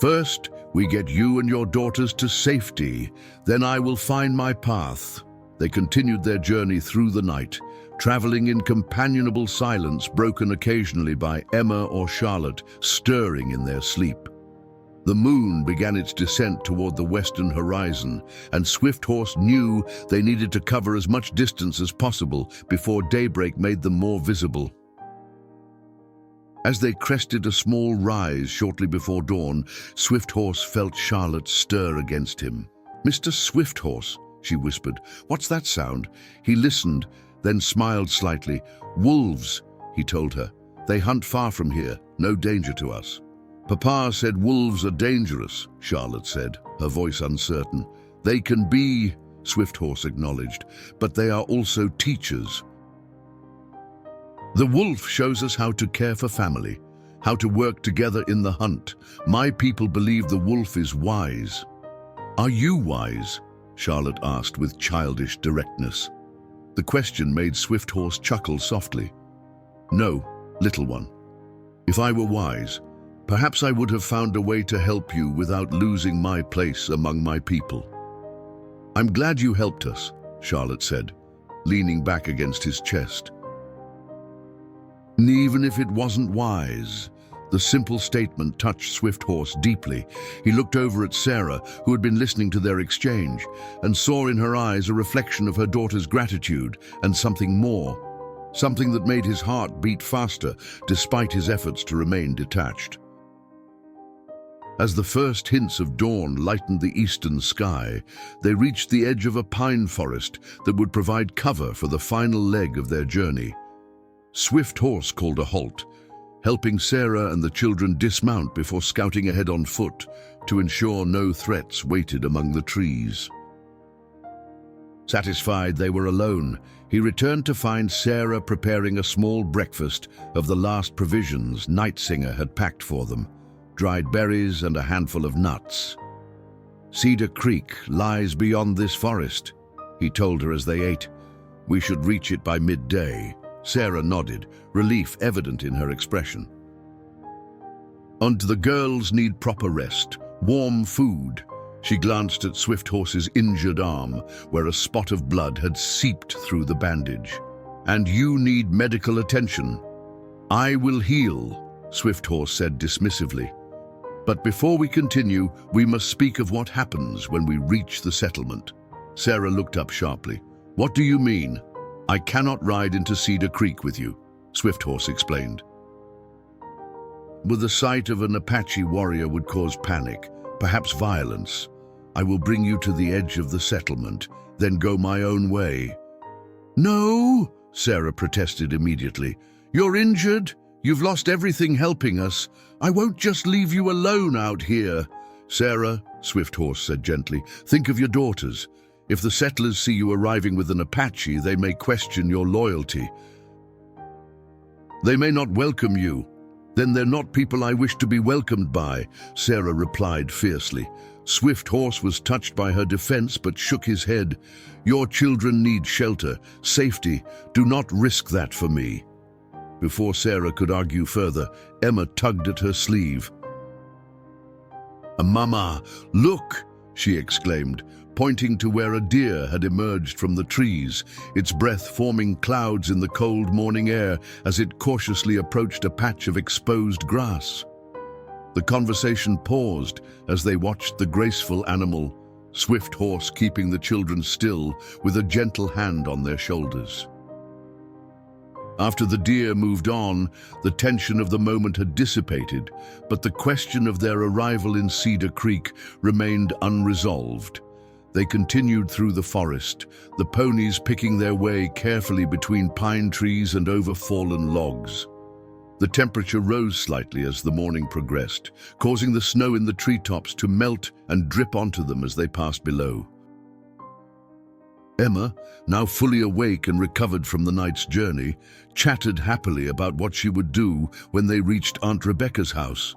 Speaker 1: "First, we get you and your daughters to safety. Then I will find my path." They continued their journey through the night, traveling in companionable silence broken occasionally by Emma or Charlotte stirring in their sleep. The moon began its descent toward the western horizon, and Swift Horse knew they needed to cover as much distance as possible before daybreak made them more visible. As they crested a small rise shortly before dawn, Swifthorse felt Charlotte stir against him. "Mr. Swifthorse," she whispered, "what's that sound?" He listened, then smiled slightly. "Wolves," he told her. "They hunt far from here, no danger to us." "Papa said wolves are dangerous," Charlotte said, her voice uncertain. "They can be," Swifthorse acknowledged, "but they are also teachers. The wolf shows us how to care for family, how to work together in the hunt. My people believe the wolf is wise." "Are you wise?" Charlotte asked with childish directness. The question made Swifthorse chuckle softly. "No, little one. If I were wise, perhaps I would have found a way to help you without losing my place among my people." "I'm glad you helped us," Charlotte said, leaning back against his chest. Even if it wasn't wise, the simple statement touched Swifthorse deeply. He looked over at Sarah, who had been listening to their exchange, and saw in her eyes a reflection of her daughter's gratitude and something more, something that made his heart beat faster despite his efforts to remain detached. As the first hints of dawn lightened the eastern sky, they reached the edge of a pine forest that would provide cover for the final leg of their journey. Swifthorse called a halt, helping Sarah and the children dismount before scouting ahead on foot to ensure no threats waited among the trees. Satisfied they were alone, he returned to find Sarah preparing a small breakfast of the last provisions Nightsinger had packed for them, dried berries and a handful of nuts. "Cedar Creek lies beyond this forest," he told her as they ate. "We should reach it by midday." Sarah nodded, relief evident in her expression. "And the girls need proper rest, warm food." She glanced at Swifthorse's injured arm, where a spot of blood had seeped through the bandage. "And you need medical attention." "I will heal," Swifthorse said dismissively. "But before we continue, we must speak of what happens when we reach the settlement." Sarah looked up sharply. "What do you mean?" "I cannot ride into Cedar Creek with you," Swifthorse explained. "The sight of an Apache warrior would cause panic, perhaps violence. I will bring you to the edge of the settlement, then go my own way." "No," Sarah protested immediately. "You're injured. You've lost everything helping us. I won't just leave you alone out here." "Sarah," Swifthorse said gently, "think of your daughters. If the settlers see you arriving with an Apache, they may question your loyalty. They may not welcome you. Then they're not people I wish to be welcomed by," Sarah replied fiercely. Swifthorse was touched by her defense but shook his head. "Your children need shelter, safety. Do not risk that for me." Before Sarah could argue further, Emma tugged at her sleeve. "Mama, look!" she exclaimed, pointing to where a deer had emerged from the trees, its breath forming clouds in the cold morning air as it cautiously approached a patch of exposed grass. The conversation paused as they watched the graceful animal, Swifthorse keeping the children still with a gentle hand on their shoulders. After the deer moved on, the tension of the moment had dissipated, but the question of their arrival in Cedar Creek remained unresolved. They continued through the forest, the ponies picking their way carefully between pine trees and over fallen logs. The temperature rose slightly as the morning progressed, causing the snow in the treetops to melt and drip onto them as they passed below. Emma, now fully awake and recovered from the night's journey, chatted happily about what she would do when they reached Aunt Rebecca's house.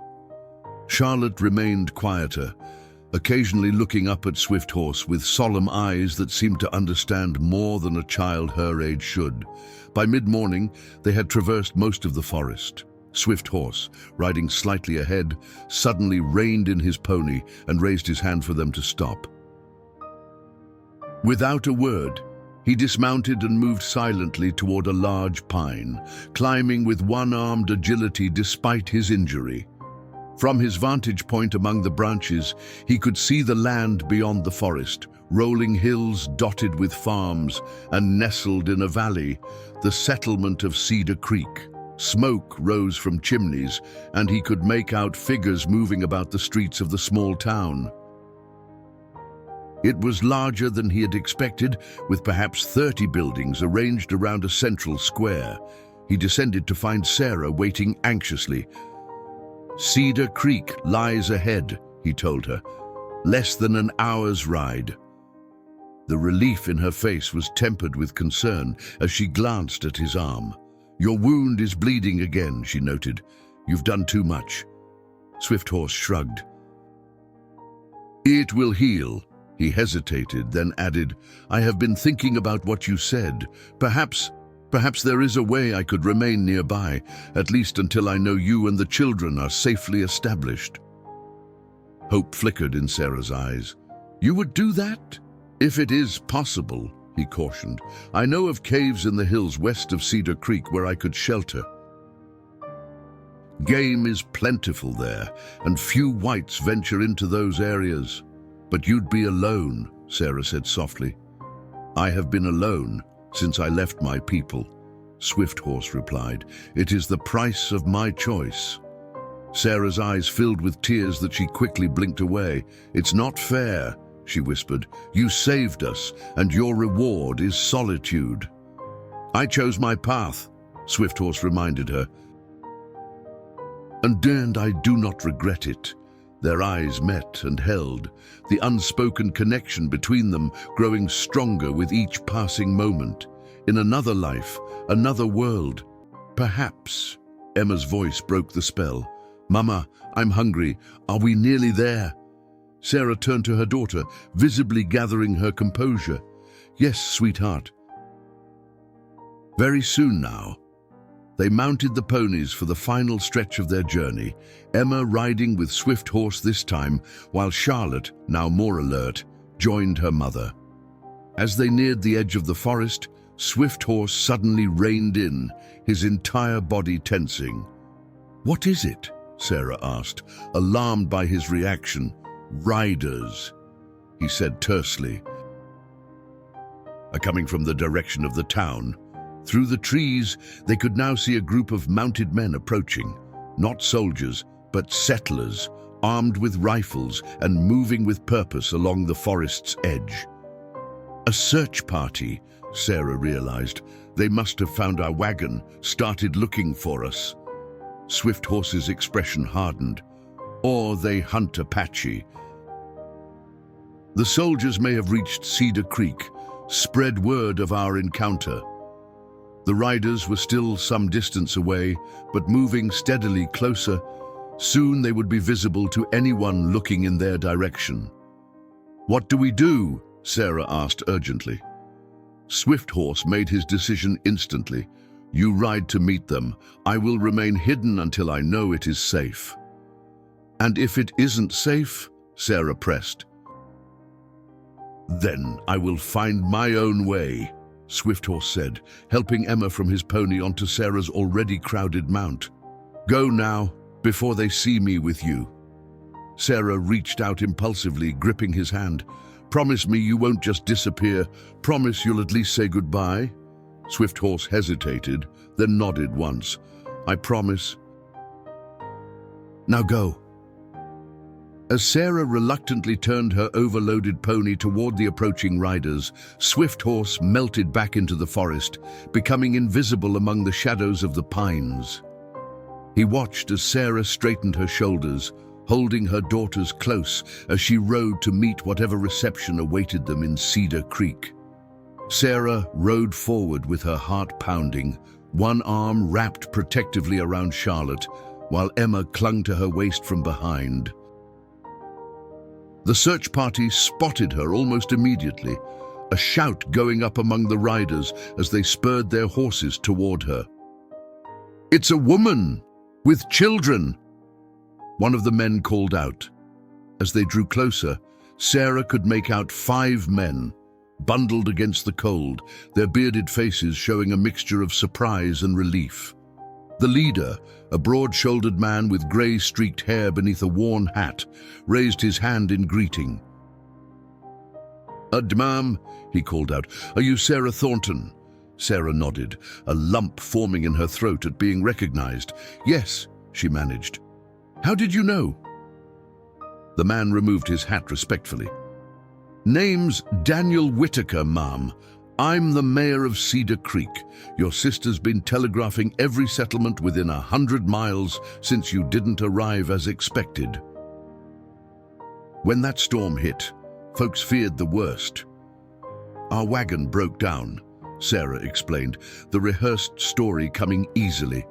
Speaker 1: Charlotte remained quieter, occasionally looking up at Swifthorse with solemn eyes that seemed to understand more than a child her age should. By mid-morning, they had traversed most of the forest. Swifthorse, riding slightly ahead, suddenly reined in his pony and raised his hand for them to stop. Without a word, he dismounted and moved silently toward a large pine, climbing with one-armed agility despite his injury. From his vantage point among the branches, he could see the land beyond the forest, rolling hills dotted with farms, and nestled in a valley, the settlement of Cedar Creek. Smoke rose from chimneys, and he could make out figures moving about the streets of the small town. It was larger than he had expected, with perhaps 30 buildings arranged around a central square. He descended to find Sarah waiting anxiously. "Cedar Creek lies ahead," he told her. "Less than an hour's ride." The relief in her face was tempered with concern as she glanced at his arm. "Your wound is bleeding again," she noted. "You've done too much." Swifthorse shrugged. "It will heal." He hesitated, then added, "I have been thinking about what you said. Perhaps there is a way I could remain nearby, at least until I know you and the children are safely established." Hope flickered in Sarah's eyes. "You would do that?" "If it is possible," he cautioned. "I know of caves in the hills west of Cedar Creek where I could shelter. Game is plentiful there, and few whites venture into those areas. But you'd be alone," Sarah said softly. "I have been alone since I left my people," Swifthorse replied. "It is the price of my choice." Sarah's eyes filled with tears that she quickly blinked away. "It's not fair," she whispered. "You saved us, and your reward is solitude." "I chose my path," Swifthorse reminded her. And I do not regret it." Their eyes met and held, the unspoken connection between them growing stronger with each passing moment. In another life, another world, perhaps. Emma's voice broke the spell. "Mama, I'm hungry. Are we nearly there?" Sarah turned to her daughter, visibly gathering her composure. "Yes, sweetheart. Very soon now." They mounted the ponies for the final stretch of their journey, Emma riding with Swifthorse this time, while Charlotte, now more alert, joined her mother. As they neared the edge of the forest, Swifthorse suddenly reined in, his entire body tensing. "What is it?" Sarah asked, alarmed by his reaction. "Riders," he said tersely. Coming from the direction of the town. Through the trees, they could now see a group of mounted men approaching. Not soldiers, but settlers, armed with rifles and moving with purpose along the forest's edge. "A search party," Sarah realized. "They must have found our wagon, started looking for us." Swifthorse's expression hardened. "Or they hunt Apache." "The soldiers may have reached Cedar Creek, spread word of our encounter." The riders were still some distance away, but moving steadily closer. Soon they would be visible to anyone looking in their direction. "What do we do?" Sarah asked urgently. Swifthorse made his decision instantly. "You ride to meet them. I will remain hidden until I know it is safe." "And if it isn't safe?" Sarah pressed. "Then I will find my own way," Swifthorse said, helping Emma from his pony onto Sarah's already crowded mount. "Go now, before they see me with you." Sarah reached out impulsively, gripping his hand. "Promise me you won't just disappear. Promise you'll at least say goodbye." Swifthorse hesitated, then nodded once. "I promise." "Now go." As Sarah reluctantly turned her overloaded pony toward the approaching riders, Swifthorse melted back into the forest, becoming invisible among the shadows of the pines. He watched as Sarah straightened her shoulders, holding her daughters close as she rode to meet whatever reception awaited them in Cedar Creek. Sarah rode forward with her heart pounding, one arm wrapped protectively around Charlotte, while Emma clung to her waist from behind. The search party spotted her almost immediately, a shout going up among the riders as they spurred their horses toward her. "It's a woman! With children!" One of the men called out. As they drew closer, Sarah could make out 5 men, bundled against the cold, their bearded faces showing a mixture of surprise and relief. The leader, a broad-shouldered man with grey-streaked hair beneath a worn hat, raised his hand in greeting. "Ma'am," he called out, "are you Sarah Thornton?" Sarah nodded, a lump forming in her throat at being recognized. "Yes," she managed. "How did you know?" The man removed his hat respectfully. "Name's Daniel Whitaker, ma'am. I'm the mayor of Cedar Creek. Your sister's been telegraphing every settlement within 100 miles since you didn't arrive as expected." When that storm hit, folks feared the worst. "Our wagon broke down," Sarah explained, the rehearsed story coming easily.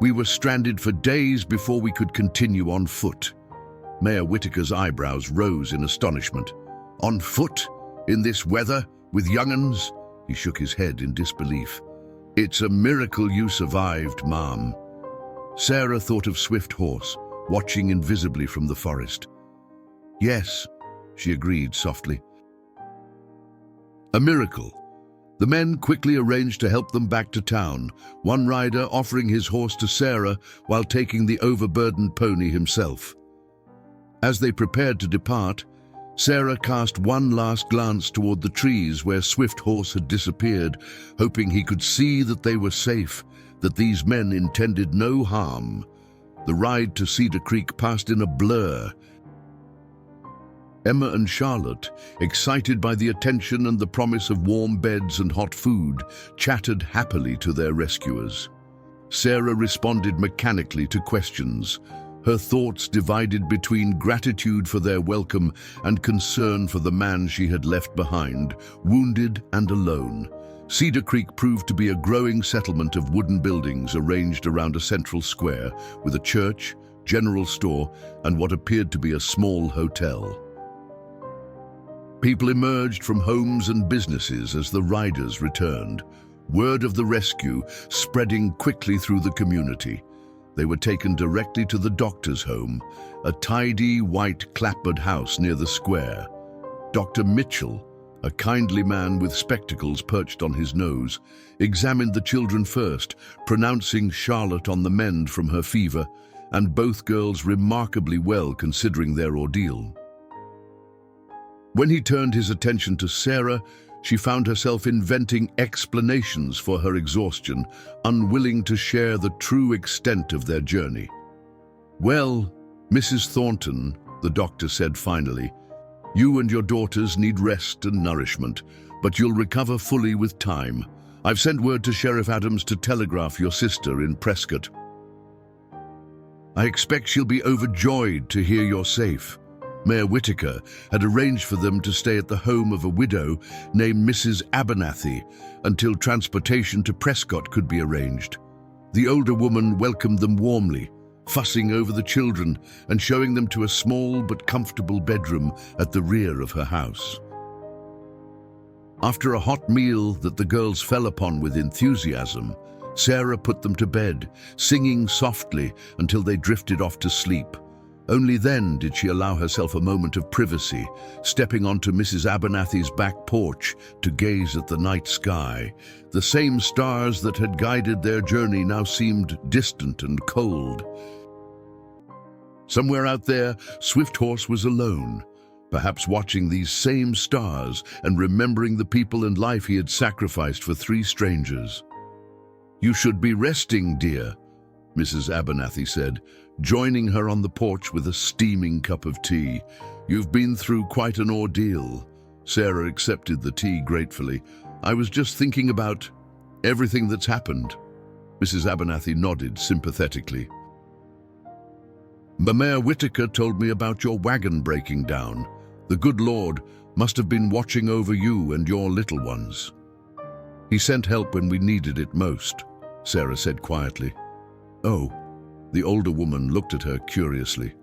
Speaker 1: "We were stranded for days before we could continue on foot." Mayor Whitaker's eyebrows rose in astonishment. "On foot? In this weather? With young'uns?" He shook his head in disbelief. "It's a miracle you survived, ma'am." Sarah thought of Swift Horse, watching invisibly from the forest. "Yes," she agreed softly. A miracle. The men quickly arranged to help them back to town, one rider offering his horse to Sarah while taking the overburdened pony himself. As they prepared to depart, Sarah cast one last glance toward the trees where Swift Horse had disappeared, hoping he could see that they were safe, that these men intended no harm. The ride to Cedar Creek passed in a blur. Emma and Charlotte, excited by the attention and the promise of warm beds and hot food, chatted happily to their rescuers. Sarah responded mechanically to questions, her thoughts divided between gratitude for their welcome and concern for the man she had left behind, wounded and alone. Cedar Creek proved to be a growing settlement of wooden buildings arranged around a central square, with a church, general store, and what appeared to be a small hotel. People emerged from homes and businesses as the riders returned, word of the rescue spreading quickly through the community. They were taken directly to the doctor's home, a tidy, white, clapboard house near the square. Dr. Mitchell, a kindly man with spectacles perched on his nose, examined the children first, pronouncing Charlotte on the mend from her fever, and both girls remarkably well considering their ordeal. When he turned his attention to Sarah, she found herself inventing explanations for her exhaustion, unwilling to share the true extent of their journey. "Well, Mrs. Thornton," the doctor said finally, "you and your daughters need rest and nourishment, but you'll recover fully with time. I've sent word to Sheriff Adams to telegraph your sister in Prescott. I expect she'll be overjoyed to hear you're safe." Mayor Whitaker had arranged for them to stay at the home of a widow named Mrs. Abernathy until transportation to Prescott could be arranged. The older woman welcomed them warmly, fussing over the children and showing them to a small but comfortable bedroom at the rear of her house. After a hot meal that the girls fell upon with enthusiasm, Sarah put them to bed, singing softly until they drifted off to sleep. Only then did she allow herself a moment of privacy, stepping onto Mrs. Abernathy's back porch to gaze at the night sky. The same stars that had guided their journey now seemed distant and cold. Somewhere out there, Swift Horse was alone, perhaps watching these same stars and remembering the people and life he had sacrificed for 3 strangers. "You should be resting, dear," Mrs. Abernathy said, joining her on the porch with a steaming cup of tea. "You've been through quite an ordeal." Sarah accepted the tea gratefully. "I was just thinking about everything that's happened." Mrs. Abernathy nodded sympathetically. "Mayor Whitaker told me about your wagon breaking down. The good Lord must have been watching over you and your little ones. He sent help when we needed it most," Sarah said quietly. "Oh." The older woman looked at her curiously.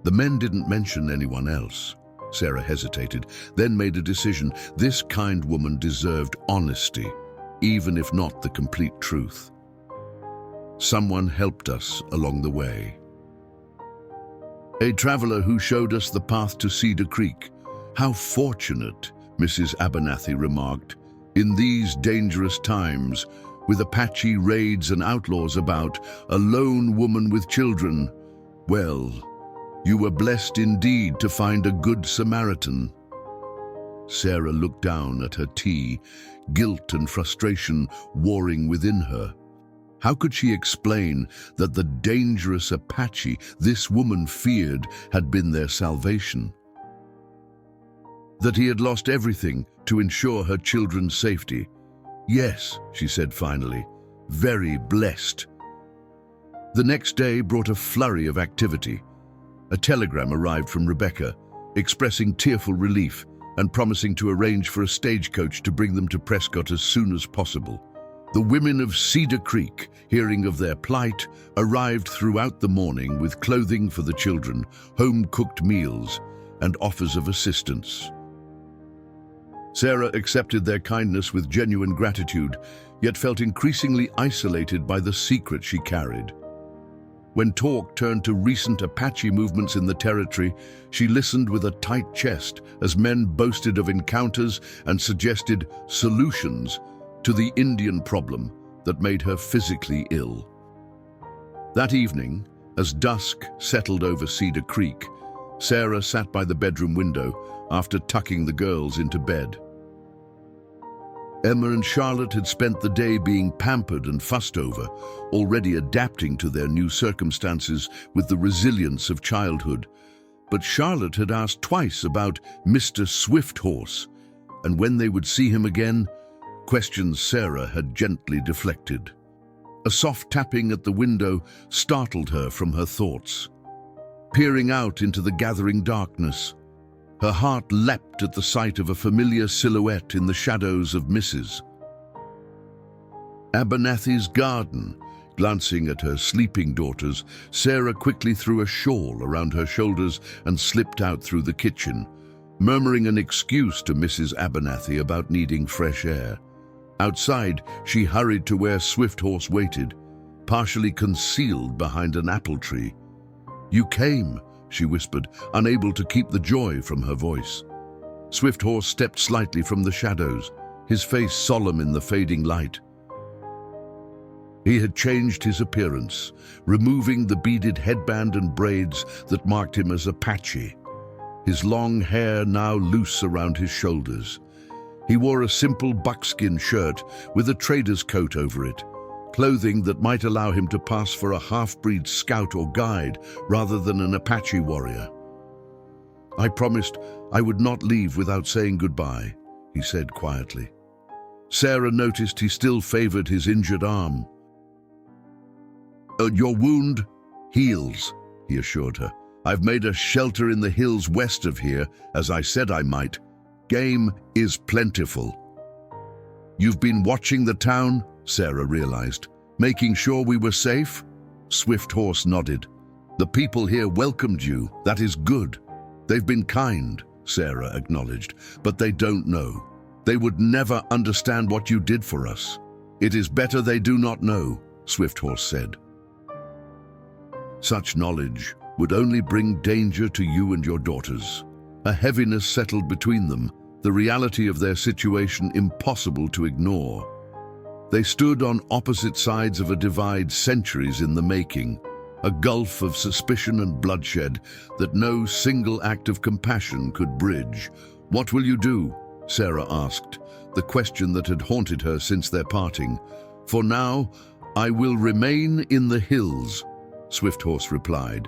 Speaker 1: "The men didn't mention anyone else." Sarah hesitated, then made a decision. This kind woman deserved honesty, even if not the complete truth. "Someone helped us along the way. A traveler who showed us the path to Cedar Creek. How fortunate," Mrs. Abernathy remarked. "In these dangerous times, with Apache raids and outlaws about, a lone woman with children. Well, you were blessed indeed to find a good Samaritan." Sarah looked down at her tea, guilt and frustration warring within her. How could she explain that the dangerous Apache this woman feared had been their salvation? That he had lost everything to ensure her children's safety? Yes, she said finally, very blessed. The next day brought a flurry of activity. A telegram arrived from Rebecca, expressing tearful relief and promising to arrange for a stagecoach to bring them to Prescott as soon as possible. The women of Cedar Creek, hearing of their plight, arrived throughout the morning with clothing for the children, home-cooked meals, and offers of assistance. Sarah accepted their kindness with genuine gratitude, yet felt increasingly isolated by the secret she carried. When talk turned to recent Apache movements in the territory, she listened with a tight chest as men boasted of encounters and suggested solutions to the Indian problem that made her physically ill. That evening, as dusk settled over Cedar Creek, Sarah sat by the bedroom window after tucking the girls into bed. Emma and Charlotte had spent the day being pampered and fussed over, already adapting to their new circumstances with the resilience of childhood. But Charlotte had asked twice about Mr. Swifthorse, and when they would see him again, questions Sarah had gently deflected. A soft tapping at the window startled her from her thoughts. Peering out into the gathering darkness, her heart leapt at the sight of a familiar silhouette in the shadows of Mrs. Abernathy's garden. Glancing at her sleeping daughters, Sarah quickly threw a shawl around her shoulders and slipped out through the kitchen, murmuring an excuse to Mrs. Abernathy about needing fresh air. Outside, she hurried to where Swifthorse waited, partially concealed behind an apple tree. "You came," she whispered, unable to keep the joy from her voice. Swifthorse stepped slightly from the shadows, his face solemn in the fading light. He had changed his appearance, removing the beaded headband and braids that marked him as Apache, his long hair now loose around his shoulders. He wore a simple buckskin shirt with a trader's coat over it, clothing that might allow him to pass for a half-breed scout or guide rather than an Apache warrior. "I promised I would not leave without saying goodbye," he said quietly. Sarah noticed he still favored his injured arm. "Your wound heals," he assured her. "I've made a shelter in the hills west of here, as I said I might. Game is plentiful." "You've been watching the town?" Sarah realized. "Making sure we were safe?" Swifthorse nodded. "The people here welcomed you. That is good. They've been kind," Sarah acknowledged, "but they don't know. They would never understand what you did for us." "It is better they do not know," Swifthorse said. "Such knowledge would only bring danger to you and your daughters." A heaviness settled between them, the reality of their situation impossible to ignore. They stood on opposite sides of a divide centuries in the making, a gulf of suspicion and bloodshed that no single act of compassion could bridge. "What will you do?" Sarah asked, the question that had haunted her since their parting. "For now, I will remain in the hills," Swifthorse replied.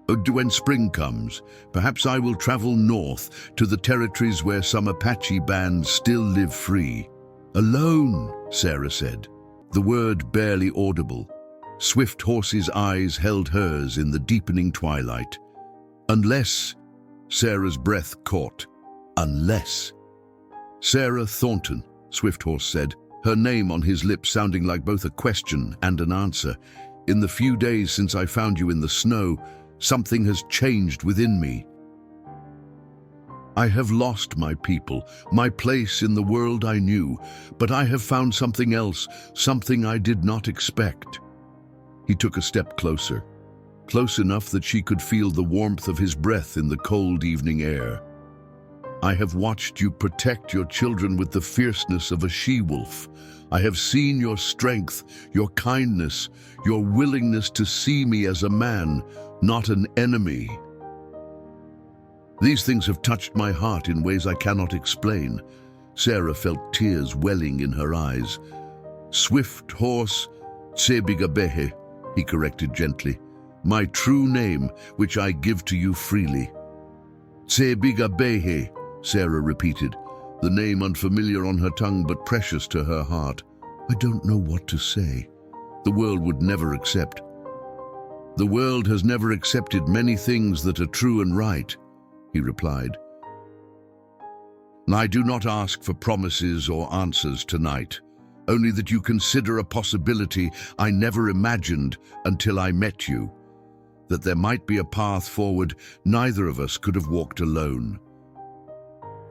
Speaker 1: "When spring comes, perhaps I will travel north to the territories where some Apache bands still live free." "Alone," Sarah said, the word barely audible. Swifthorse's eyes held hers in the deepening twilight. "Unless," Sarah's breath caught. "Unless." "Sarah Thornton," Swifthorse said, her name on his lips sounding like both a question and an answer. "In the few days since I found you in the snow, something has changed within me. I have lost my people, my place in the world I knew, but I have found something else, something I did not expect." He took a step closer, close enough that she could feel the warmth of his breath in the cold evening air. "I have watched you protect your children with the fierceness of a she-wolf. I have seen your strength, your kindness, your willingness to see me as a man, not an enemy." These things have touched my heart in ways I cannot explain. Sarah felt tears welling in her eyes. Swift horse, Tsebigabehe, he corrected gently. My true name, which I give to you freely. Tsebigabehe, Sarah repeated, the name unfamiliar on her tongue but precious to her heart. I don't know what to say. The world would never accept. The world has never accepted many things that are true and right, he replied. I do not ask for promises or answers tonight, only that you consider a possibility I never imagined until I met you, that there might be a path forward neither of us could have walked alone.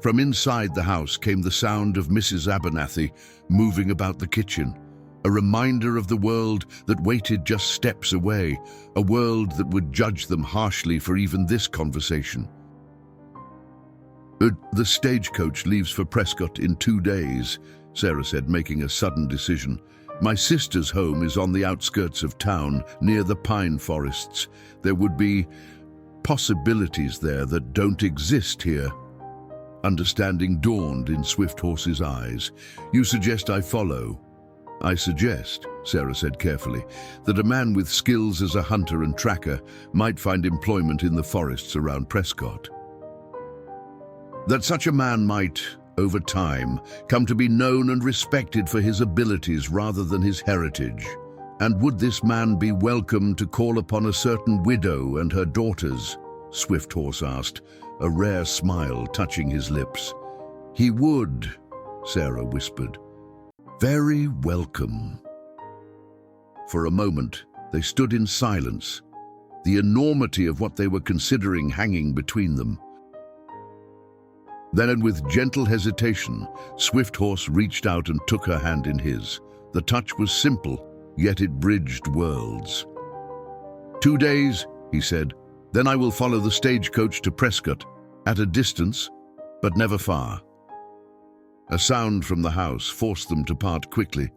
Speaker 1: From inside the house came the sound of Mrs. Abernathy moving about the kitchen, a reminder of the world that waited just steps away, a world that would judge them harshly for even this conversation. The stagecoach leaves for Prescott in 2 days, Sarah said, making a sudden decision. My sister's home is on the outskirts of town, near the pine forests. There would be possibilities there that don't exist here. Understanding dawned in Swift Horse's eyes. You suggest I follow? I suggest, Sarah said carefully, that a man with skills as a hunter and tracker might find employment in the forests around Prescott. That such a man might, over time, come to be known and respected for his abilities rather than his heritage. And would this man be welcome to call upon a certain widow and her daughters? Swift Horse asked, a rare smile touching his lips. He would, Sarah whispered. Very welcome. For a moment, they stood in silence, the enormity of what they were considering hanging between them. Then, with gentle hesitation, Swift Horse reached out and took her hand in his. The touch was simple, yet it bridged worlds. 2 days, he said, then I will follow the stagecoach to Prescott, at a distance, but never far. A sound from the house forced them to part quickly.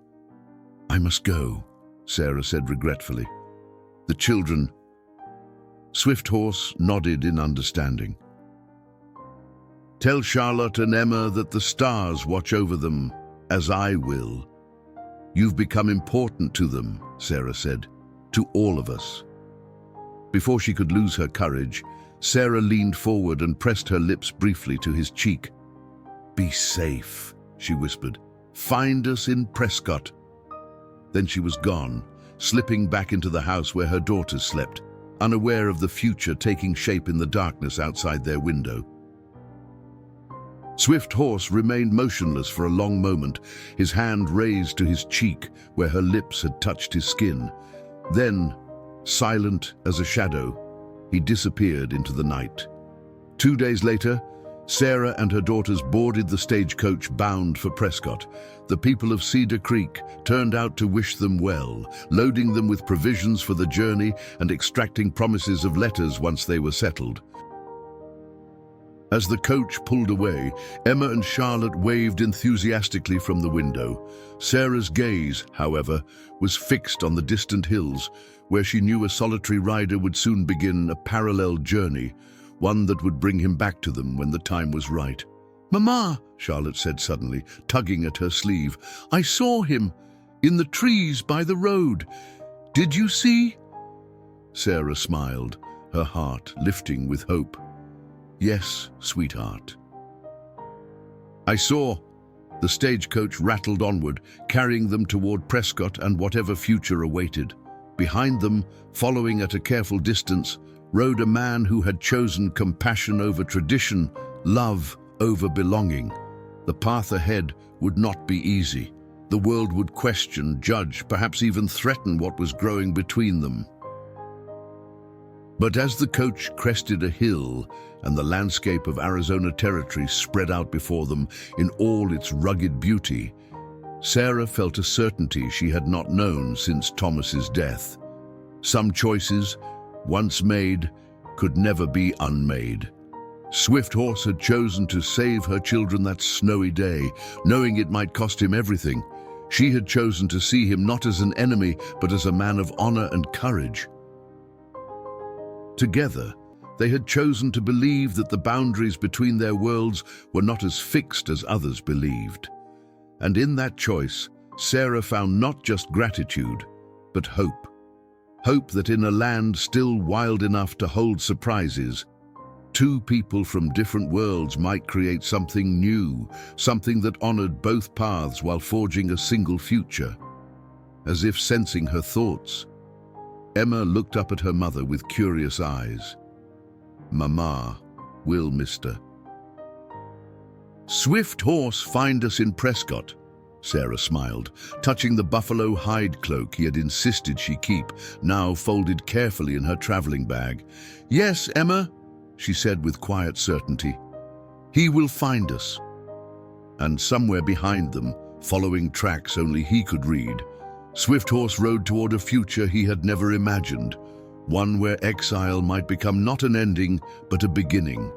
Speaker 1: I must go, Sarah said regretfully. The children. Swift Horse nodded in understanding. Tell Charlotte and Emma that the stars watch over them, as I will. You've become important to them, Sarah said, to all of us. Before she could lose her courage, Sarah leaned forward and pressed her lips briefly to his cheek. Be safe, she whispered. Find us in Prescott. Then she was gone, slipping back into the house where her daughters slept, unaware of the future taking shape in the darkness outside their window. Swift Horse remained motionless for a long moment, his hand raised to his cheek where her lips had touched his skin. Then, silent as a shadow, he disappeared into the night. 2 days later, Sarah and her daughters boarded the stagecoach bound for Prescott. The people of Cedar Creek turned out to wish them well, loading them with provisions for the journey and extracting promises of letters once they were settled. As the coach pulled away, Emma and Charlotte waved enthusiastically from the window. Sarah's gaze, however, was fixed on the distant hills, where she knew a solitary rider would soon begin a parallel journey, one that would bring him back to them when the time was right. Mama, Charlotte said suddenly, tugging at her sleeve, I saw him in the trees by the road. Did you see? Sarah smiled, her heart lifting with hope. Yes, sweetheart. I saw. The stagecoach rattled onward, carrying them toward Prescott and whatever future awaited. Behind them, following at a careful distance, rode a man who had chosen compassion over tradition, love over belonging. The path ahead would not be easy. The world would question, judge, perhaps even threaten what was growing between them. But as the coach crested a hill and the landscape of Arizona Territory spread out before them in all its rugged beauty, Sarah felt a certainty she had not known since Thomas's death. Some choices, once made, could never be unmade. Swift Horse had chosen to save her children that snowy day, knowing it might cost him everything. She had chosen to see him not as an enemy, but as a man of honor and courage. Together, They had chosen to believe that the boundaries between their worlds were not as fixed as others believed. And in that choice, Sarah found not just gratitude, but hope. Hope that in a land still wild enough to hold surprises, two people from different worlds might create something new, something that honored both paths while forging a single future. As if sensing her thoughts, Emma looked up at her mother with curious eyes. "Mama, will Mr. Swift Horse find us in Prescott?" Sarah smiled, touching the buffalo hide cloak he had insisted she keep, now folded carefully in her traveling bag. "Yes, Emma," she said with quiet certainty. "He will find us." And somewhere behind them, following tracks only he could read, Swift Horse rode toward a future he had never imagined, one where exile might become not an ending, but a beginning.